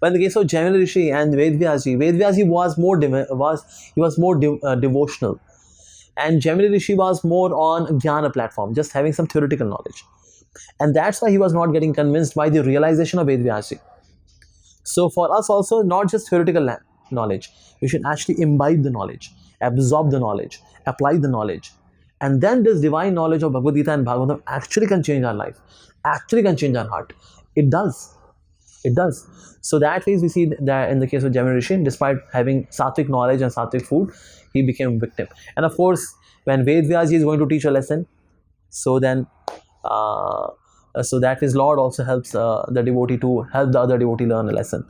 Well, in the case of Gemini Rishi and Ved Vyas ji was more devotional, and Gemini Rishi was more on Jnana platform, just having some theoretical knowledge, and that's why he was not getting convinced by the realization of Ved Vyas ji. So for us also, not just theoretical knowledge, we should actually imbibe the knowledge, absorb the knowledge, apply the knowledge, and then this divine knowledge of Bhagavad Gita and Bhagavatam actually can change our life, actually can change our heart. It does. It does. So that way we see that in the case of Gemini Rishi, despite having sattvic knowledge and sattvic food, he became a victim. And of course, when Ved Vyas ji is going to teach a lesson, so then so that his Lord also helps the devotee to help the other devotee learn a lesson.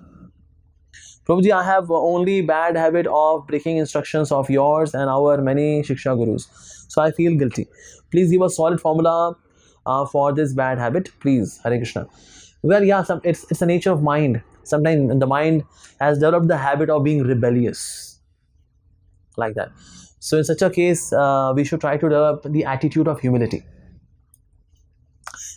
Prabhuji, I have only bad habit of breaking instructions of yours and our many Shiksha Gurus. So I feel guilty. Please give a solid formula for this bad habit. Please, Hare Krishna. Well, yeah, it's the nature of mind. Sometimes the mind has developed the habit of being rebellious, like that. So in such a case, we should try to develop the attitude of humility.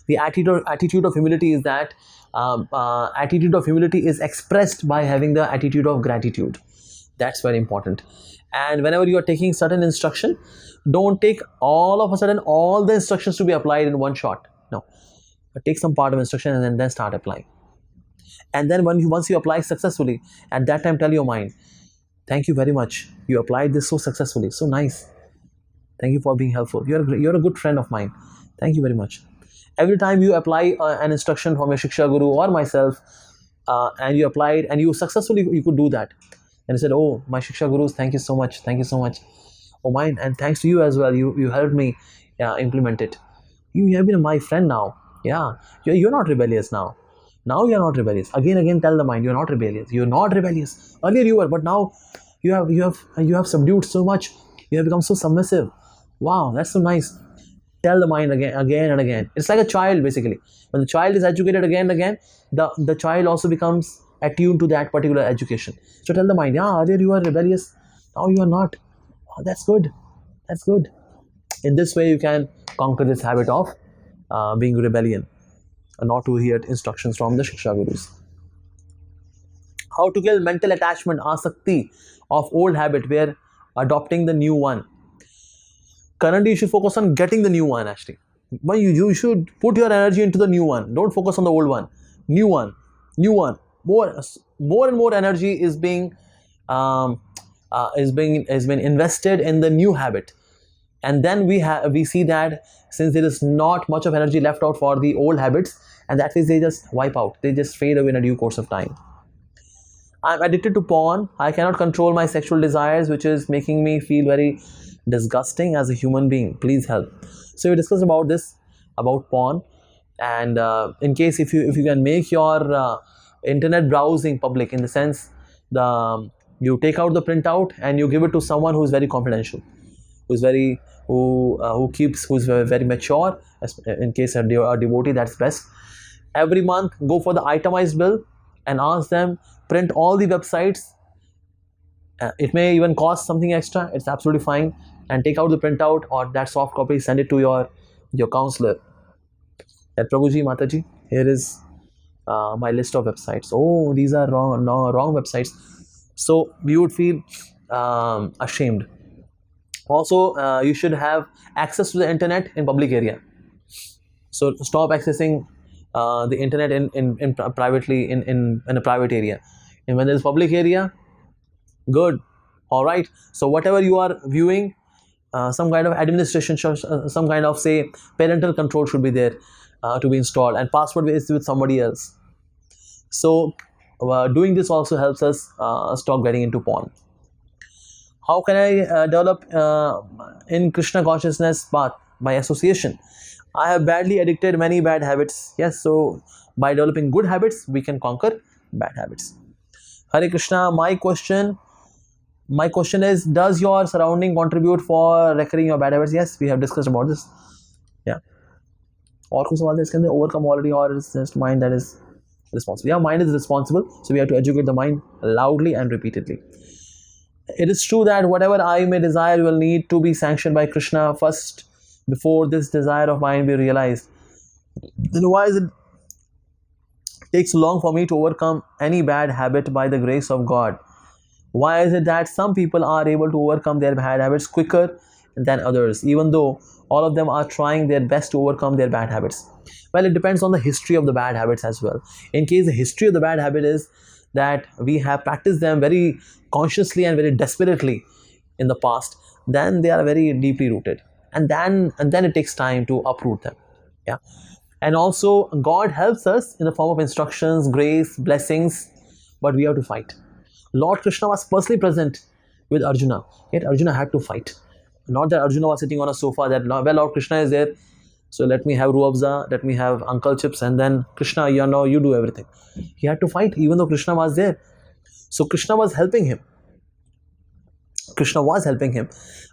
The attitude of humility is that attitude of humility is expressed by having the attitude of gratitude. That's very important. And whenever you are taking certain instruction, don't take all of a sudden all the instructions to be applied in one shot. No. But take some part of instruction and then start applying. And then once you apply successfully, at that time tell your mind, thank you very much. You applied this so successfully. So nice. Thank you for being helpful. You're a good friend of mine. Thank you very much. Every time you apply an instruction from your Shiksha Guru or myself, and you applied and you successfully, you could do that. And you said, oh, my Shiksha Gurus, thank you so much. Thank you so much. Oh, mine. And thanks to you as well. You helped me implement it. You have been my friend now. Yeah, you're not rebellious now. Now you're not rebellious. Again, tell the mind you're not rebellious. You're not rebellious. Earlier you were, but now you have subdued so much. You have become so submissive. Wow, that's so nice. Tell the mind again and again. It's like a child basically. When the child is educated again and again, the child also becomes attuned to that particular education. So tell the mind, yeah, earlier you were rebellious, now you are not. Oh, that's good. That's good. In this way, you can conquer this habit of being rebellion, not to hear instructions from the Shiksha Gurus. How to kill mental attachment, asakti of old habit, where adopting the new one. Currently, you should focus on getting the new one actually. But you should put your energy into the new one. Don't focus on the old one. New one, new one. More and more energy is being is being invested in the new habit, and then we see that since there is not much of energy left out for the old habits, and that is they just wipe out. They just fade away in a due course of time. I'm addicted to porn. I cannot control my sexual desires, which is making me feel very disgusting as a human being. Please help. So we discussed about this, about porn, and in case if you can make your internet browsing public, in the sense you take out the printout and you give it to someone who is very confidential, who's very who's very mature. In case a devotee, that's best. Every month, go for the itemized bill and ask them print all the websites. It may even cost something extra. It's absolutely fine. And take out the printout or that soft copy, send it to your counselor. That Prabhuji, Mataji, here is my list of websites. Oh, these are wrong websites. So you would feel ashamed. Also, you should have access to the internet in public area. So stop accessing the internet in privately in a private area. And when there is public area, good. All right. So whatever you are viewing, some kind of administration, some kind of say parental control should be there to be installed, and password is with somebody else. So doing this also helps us stop getting into porn. How can I develop in Krishna consciousness path? By association. I have badly addicted many bad habits. Yes, so by developing good habits, we can conquer bad habits. Hare Krishna. My question is, does your surrounding contribute for recurring your bad habits? Yes, we have discussed about this. Yeah. और कुछ सवाल है इसके अंदर, overcome already, or is just mind that is responsible? Yeah, mind is responsible. So we have to educate the mind loudly and repeatedly. It is true that whatever I may desire will need to be sanctioned by Krishna first before this desire of mine be realized. Then why is it takes so long for me to overcome any bad habit by the grace of God? Why is it that some people are able to overcome their bad habits quicker than others, even though all of them are trying their best to overcome their bad habits? Well, it depends on the history of the bad habits as well. In case the history of the bad habit is that we have practiced them very consciously and very desperately in the past, then they are very deeply rooted, and then it takes time to uproot them. Yeah. And also God helps us in the form of instructions, grace, blessings, but we have to fight. Lord Krishna was personally present with Arjuna, yet Arjuna had to fight. Not that Arjuna was sitting on a sofa that, well, Lord Krishna is there, so let me have Ruabza, let me have Uncle Chips, and then Krishna, you do everything. He had to fight even though Krishna was there. So Krishna was helping him. Krishna was helping him,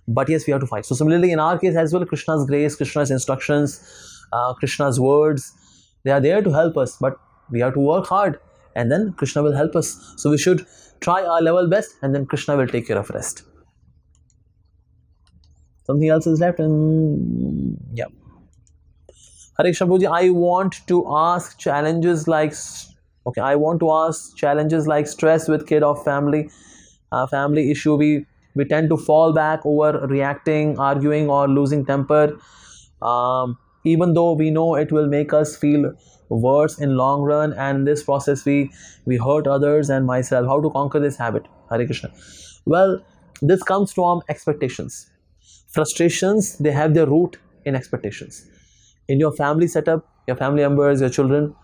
but yes, we have to fight. So similarly in our case as well, Krishna's grace, Krishna's instructions, Krishna's words, they are there to help us, but we have to work hard, and then Krishna will help us. So we should try our level best, and then Krishna will take care of rest. Something else is left, and yeah. Hare Krishna Prabhuji, I want to ask challenges like stress with kid or family issue. We tend to fall back over reacting, arguing, or losing temper, even though we know it will make us feel worse in long run, and in this process we hurt others and myself. How to conquer this habit? Hare Krishna. Well, this comes from expectations. Frustrations, they have their root in expectations. In your family setup, your family members, your children,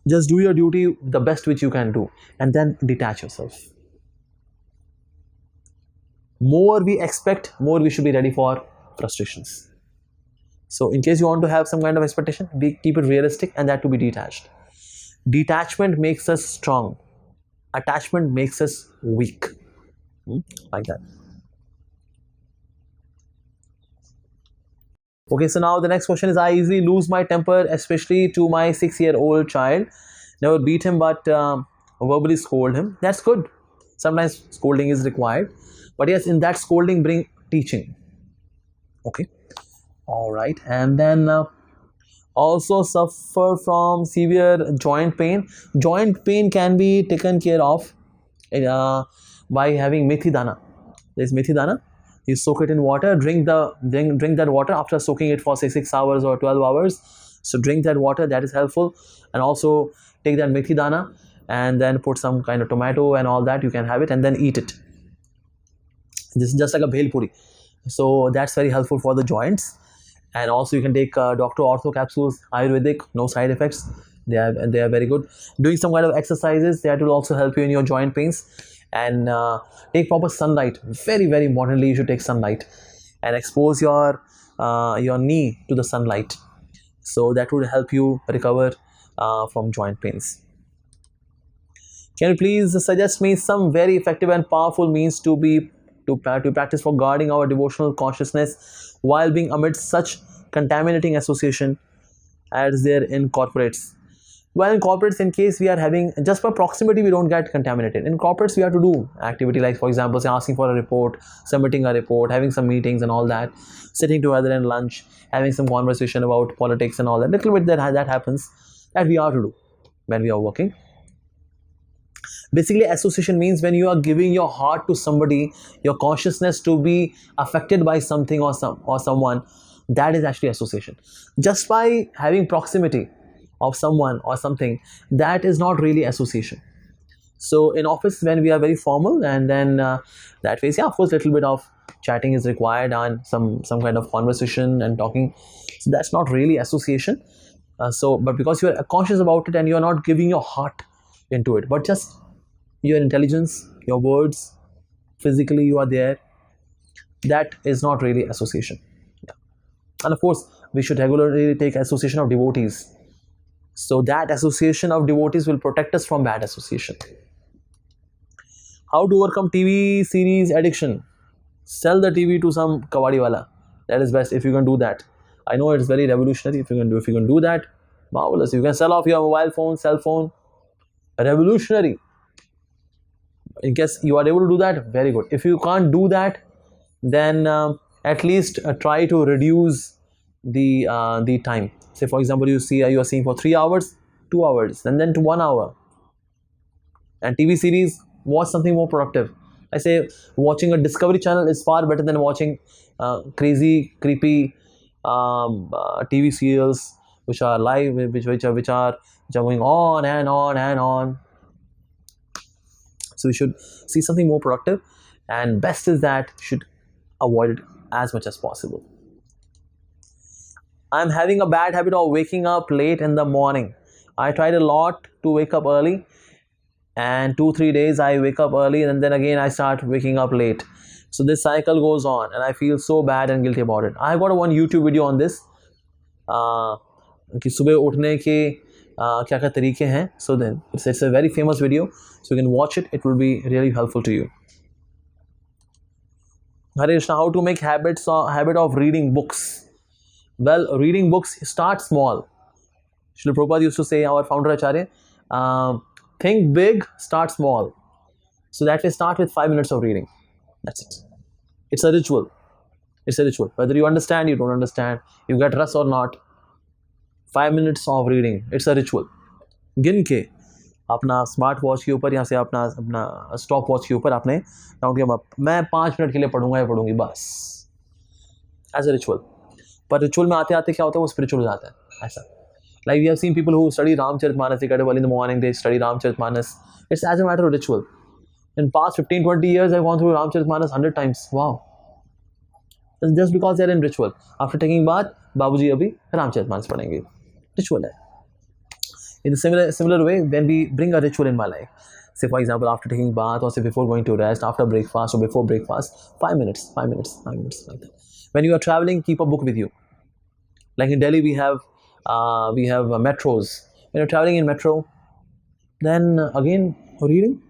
just do your duty the best which you can do, and then detach yourself. More we expect, more we should be ready for frustrations. So in case you want to have some kind of expectation, keep it realistic, and that to be detached. Detachment makes us strong. Attachment makes us weak. Like that. Okay, so now the next question is, I easily lose my temper, especially to my 6-year-old child. Never beat him, but verbally scold him. That's good. Sometimes scolding is required, but yes, in that scolding, bring teaching. Okay, all right, and then also suffer from severe joint pain. Joint pain can be taken care of uh, by having methi dana. There's methi dana. You soak it in water. Drink that water after soaking it for say 6 hours or 12 hours. So drink that water. That is helpful. And also take that methi dana and then put some kind of tomato and all that. You can have it and then eat it. This is just like a bhel puri. So that's very helpful for the joints. And also you can take Dr. Ortho capsules, Ayurvedic, no side effects. They are very good. Doing some kind of exercises that will also help you in your joint pains. And take proper sunlight. Very, very importantly, you should take sunlight and expose your knee to the sunlight. So that would help you recover from joint pains. Can you please suggest me some very effective and powerful means to practice for guarding our devotional consciousness while being amidst such contaminating association as there in corporates? Well, in corporates, in case we are having, just by proximity, we don't get contaminated. In corporates, we have to do activity like, for example, say asking for a report, submitting a report, having some meetings and all that, sitting together in lunch, having some conversation about politics and all that. Little bit that happens, that we are to do when we are working. Basically, association means when you are giving your heart to somebody, your consciousness to be affected by something or someone, that is actually association. Just by having proximity of someone or something, that is not really association. So in office, when we are very formal, and then that phase, yeah, of course, little bit of chatting is required and some kind of conversation and talking. So that's not really association. But because you are conscious about it and you are not giving your heart into it, but just your intelligence, your words, physically you are there, that is not really association. Yeah. And of course, we should regularly take association of devotees. So that association of devotees will protect us from bad association. How to overcome TV series addiction? Sell the TV to some kawadi wala. That is best if you can do that. I know it's very revolutionary. If you can do that, marvelous. You can sell off your mobile phone, cell phone. Revolutionary. In case you are able to do that, very good. If you can't do that, then at least try to reduce the time. Say for example, you are seeing for 3 hours, 2 hours, and then to 1 hour. And TV series, watch something more productive. I say watching a Discovery Channel is far better than watching crazy, creepy TV serials which are live, which are going on and on and on. So we should see something more productive, and best is that you should avoid it as much as possible. I'm having a bad habit of waking up late in the morning. I tried a lot to wake up early, and 2-3 days I wake up early and then again I start waking up late. So this cycle goes on and I feel so bad and guilty about it. I got one YouTube video on this कि सुबह उठने के क्या क्या तरीके हैं. So then it's a very famous video, so you can watch it. It will be really helpful to you. Hare Krishna, how to make habit of reading books? Well, reading books, start small. Srila Prabhupada used to say, our founder Acharya, think big, start small. So that way, start with 5 minutes of reading. That's it. It's a ritual. It's a ritual. Whether you understand, you don't understand, you get rest or not, 5 minutes of reading. It's a ritual. गिन के अपना smart watch के ऊपर या से अपना stop watch के ऊपर आपने काउंट किया, मैं 5 मिनट के लिए पढ़ूंगा या पढ़ूंगी बस, एज अ रिचुअल. पर रिचुअल में आते आते क्या होता है, वो स्पिरिचुअल हो जाता है. ऐसा like we have seen people who study Ramcharitmanas, they get up early in the morning, they study Ramcharitmanas. It's as a matter of ritual. In past 15-20 years, I've gone through Ramcharitmanas 100 times. Wow. It's just because they're in ritual. After taking bath, Babuji abhi Ramcharitmanas padhenge. Ritual hai. In a similar way, when we bring a ritual in my life, say for example, after taking bath, or say before going to rest, after breakfast or before breakfast, 5 minutes, like that. When you are traveling, keep a book with you. Like in Delhi, we have metros. When you're traveling in metro, then again reading.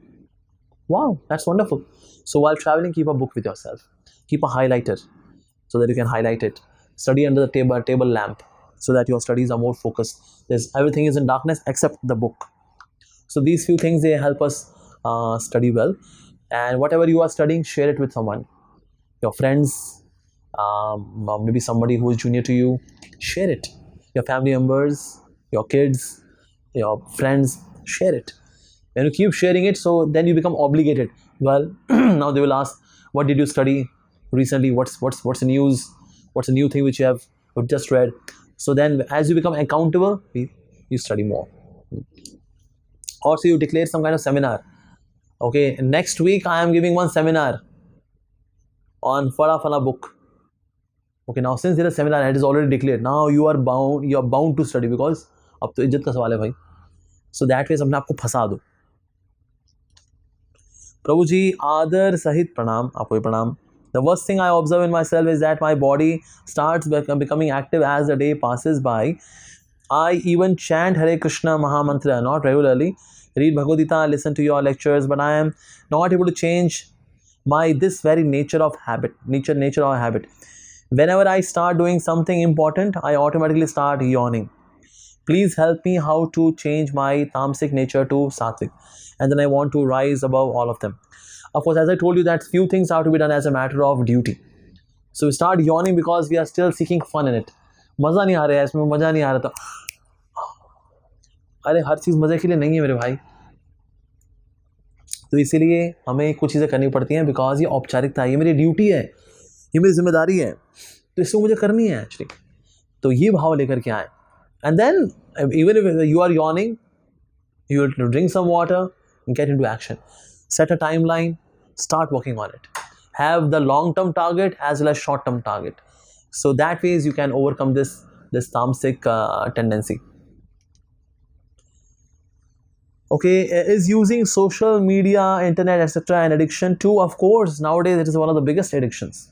Wow, that's wonderful. So while traveling, keep a book with yourself. Keep a highlighter so that you can highlight it. study under the table lamp, so that your studies are more focused. Everything is in darkness except the book. So these few things, they help us study well. And whatever you are studying, share it with someone, your friends, maybe somebody who is junior to you. Share it. Your family members, your kids, your friends, share it. When you keep sharing it, so then you become obligated. Well, now they will ask, what did you study recently? What's the news? What's a new thing which you have just read? So then as you become accountable, you study more. Or so you declare some kind of seminar. Okay, next week I am giving one seminar on Fala book. Okay, now since there is a seminar and it is already declared, now you are bound to study, because अब तो इज्जत का सवाल है भाई. So that way अपने आपको फंसा दो. प्रभु जी आदर सहित प्रणाम. आपको प्रणाम. The worst thing I observe in myself is that my body starts becoming active as the day passes by. I even chant Hare Krishna Mahamantra, not regularly, read Bhagavad Gita, listen to your lectures, but I am not able to change this very nature of habit. Whenever I start doing something important, I automatically start yawning. Please help me how to change my tamasic nature to sattvic. And then I want to rise above all of them. Of course, as I told you, that few things have to be done as a matter of duty. So we start yawning because we are still seeking fun in it. मज़ा नहीं आ रहा है इसमें, मज़ा नहीं आ रहा था. अरे हर चीज़ मज़े के लिए नहीं है मेरे भाई. तो इसीलिए हमें कुछ चीज़ें करनी पड़ती हैं, बिकॉज ये औपचारिकता है, ये मेरी ड्यूटी है, ये मेरी जिम्मेदारी है, तो इसको मुझे करनी है एक्चुअली. तो ये भाव लेकर के आए. And then even if you are yawning, you will drink some water and get into action. Set a timeline, start working on it. Have the long-term target as well as short-term target. So that ways you can overcome this tamasic tendency. Okay, is using social media, internet, etc. an addiction too? Of course, nowadays it is one of the biggest addictions.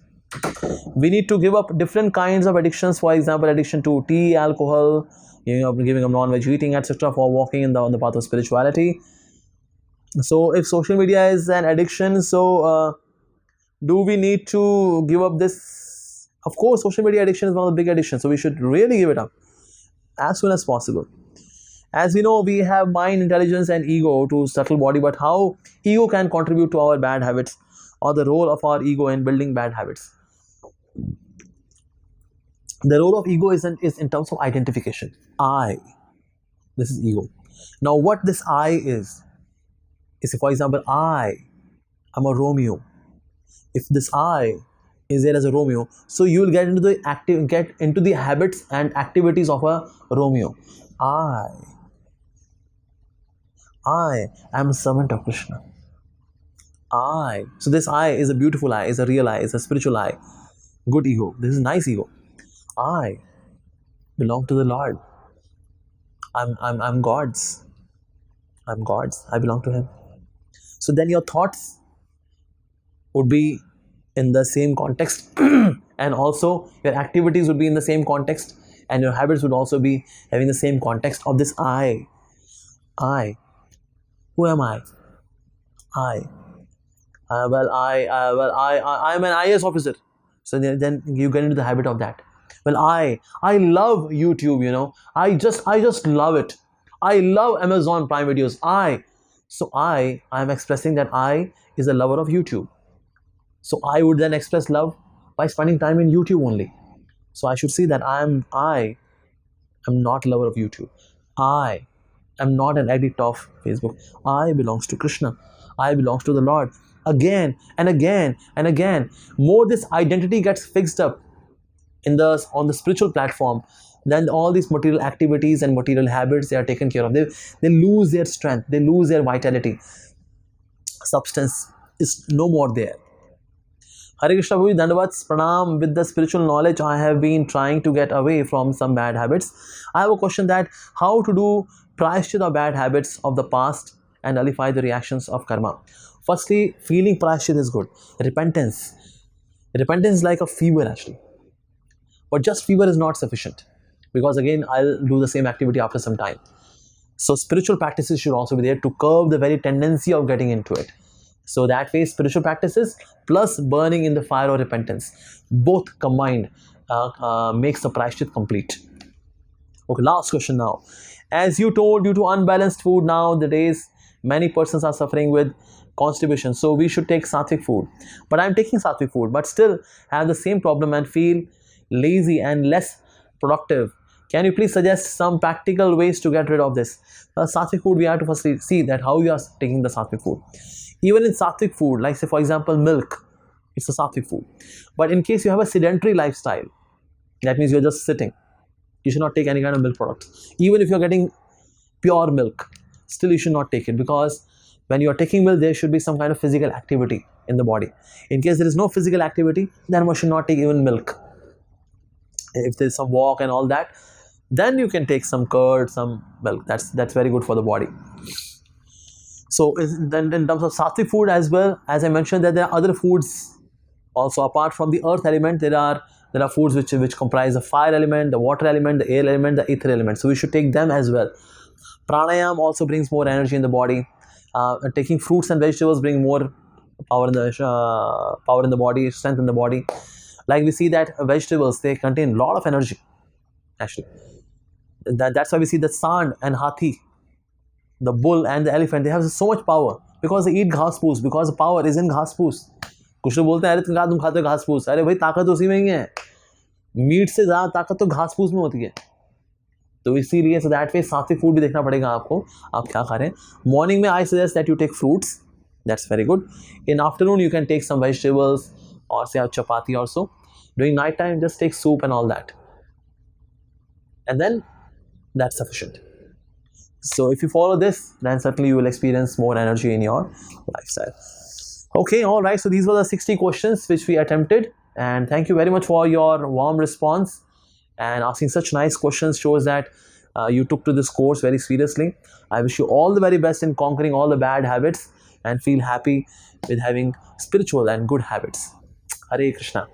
We need to give up different kinds of addictions. For example, addiction to tea, alcohol, giving up non-veg eating, etc. for walking on the path of spirituality. So if social media is an addiction, so do we need to give up this? Of course, social media addiction is one of the big addictions, so we should really give it up as soon as possible. As we know, we have mind, intelligence and ego to subtle body, but how ego can contribute to our bad habits, or the role of our ego in building bad habits. The role of ego is in terms of identification. I. This is ego. Now what this I is, for example, I am a Romeo. If this I is there as a Romeo, so you will get into the habits and activities of a Romeo. I am a servant of Krishna. So this I is a beautiful I, is a real I, is a spiritual I. Good ego. This is nice ego. I belong to the Lord. I'm God's. I'm God's. I belong to Him. So then your thoughts would be in the same context, and also your activities would be in the same context, and your habits would also be having the same context of this I. Who am I? I'm an IAS officer. So then you get into the habit of that. Well, I love YouTube, I just love it. I love Amazon Prime videos. So I am expressing that I is a lover of YouTube. So I would then express love by spending time in YouTube only. So I should see that I am not a lover of YouTube. I am not an addict of Facebook. I belongs to Krishna. I belongs to the Lord. Again and again and again, more this identity gets fixed up on the spiritual platform, then all these material activities and material habits, they are taken care of. They lose their strength, they lose their vitality. Substance is no more there. Hare Krishna Prabhuji, Dandavats, Pranam. With the spiritual knowledge, I have been trying to get away from some bad habits. I have a question that how to do prayashchit of bad habits of the past and nullify the reactions of karma. Firstly, feeling prayashchit is good. Repentance is like a fever actually. But just fever is not sufficient, because again, I'll do the same activity after some time. So spiritual practices should also be there to curb the very tendency of getting into it. So that way, spiritual practices plus burning in the fire of repentance, both combined, makes the prashchit complete. Okay, last question now. As you told, due to unbalanced food nowadays, many persons are suffering with constipation. So we should take sattvic food. But I'm taking sattvic food, but still have the same problem and feel lazy and less productive. Can you please suggest some practical ways to get rid of this? Sattvic food, we have to firstly see that how you are taking the sattvic food. Even in sattvic food, like say for example milk, it's a sattvic food. But in case you have a sedentary lifestyle, that means you're just sitting, you should not take any kind of milk products. Even if you're getting pure milk, still you should not take it, because when you are taking milk, there should be some kind of physical activity in the body. In case there is no physical activity, then one should not take even milk. If there's some walk and all that, then you can take some curd, some milk. That's very good for the body. So then in terms of sattvic food as well, as I mentioned, that there are other foods also apart from the earth element. There are foods which comprise the fire element, the water element, the air element, the ether element. So we should take them as well. Pranayam also brings more energy in the body. Taking fruits and vegetables bring more power in the body, strength in the body. Like we see that vegetables, they contain a lot of energy. Actually, that's why we see that sand and hathi, the bull and the elephant, they have so much power because they eat घास फूस, because the power is in घास फूस. कुछ लोग बोलते हैं अरे तुम खाते हो घास फूस, अरे भाई ताकत उसी में ही है, मीट से ज़्यादा ताकत तो घास फूस में होती है. तो इसीलिए so that way सात्विक फूड भी देखना पड़ेगा आपको, आप क्या खा रहे हैं. मॉर्निंग में I suggest that you take fruits, that's very good. In afternoon you can take some vegetables or say chapati also. During night time just take soup and all that, and then that's sufficient. So if you follow this, then certainly you will experience more energy in your lifestyle. Okay, all right. So these were the 60 questions which we attempted, and thank you very much for your warm response. And asking such nice questions shows that you took to this course very seriously. I wish you all the very best in conquering all the bad habits and feel happy with having spiritual and good habits. Hare Krishna.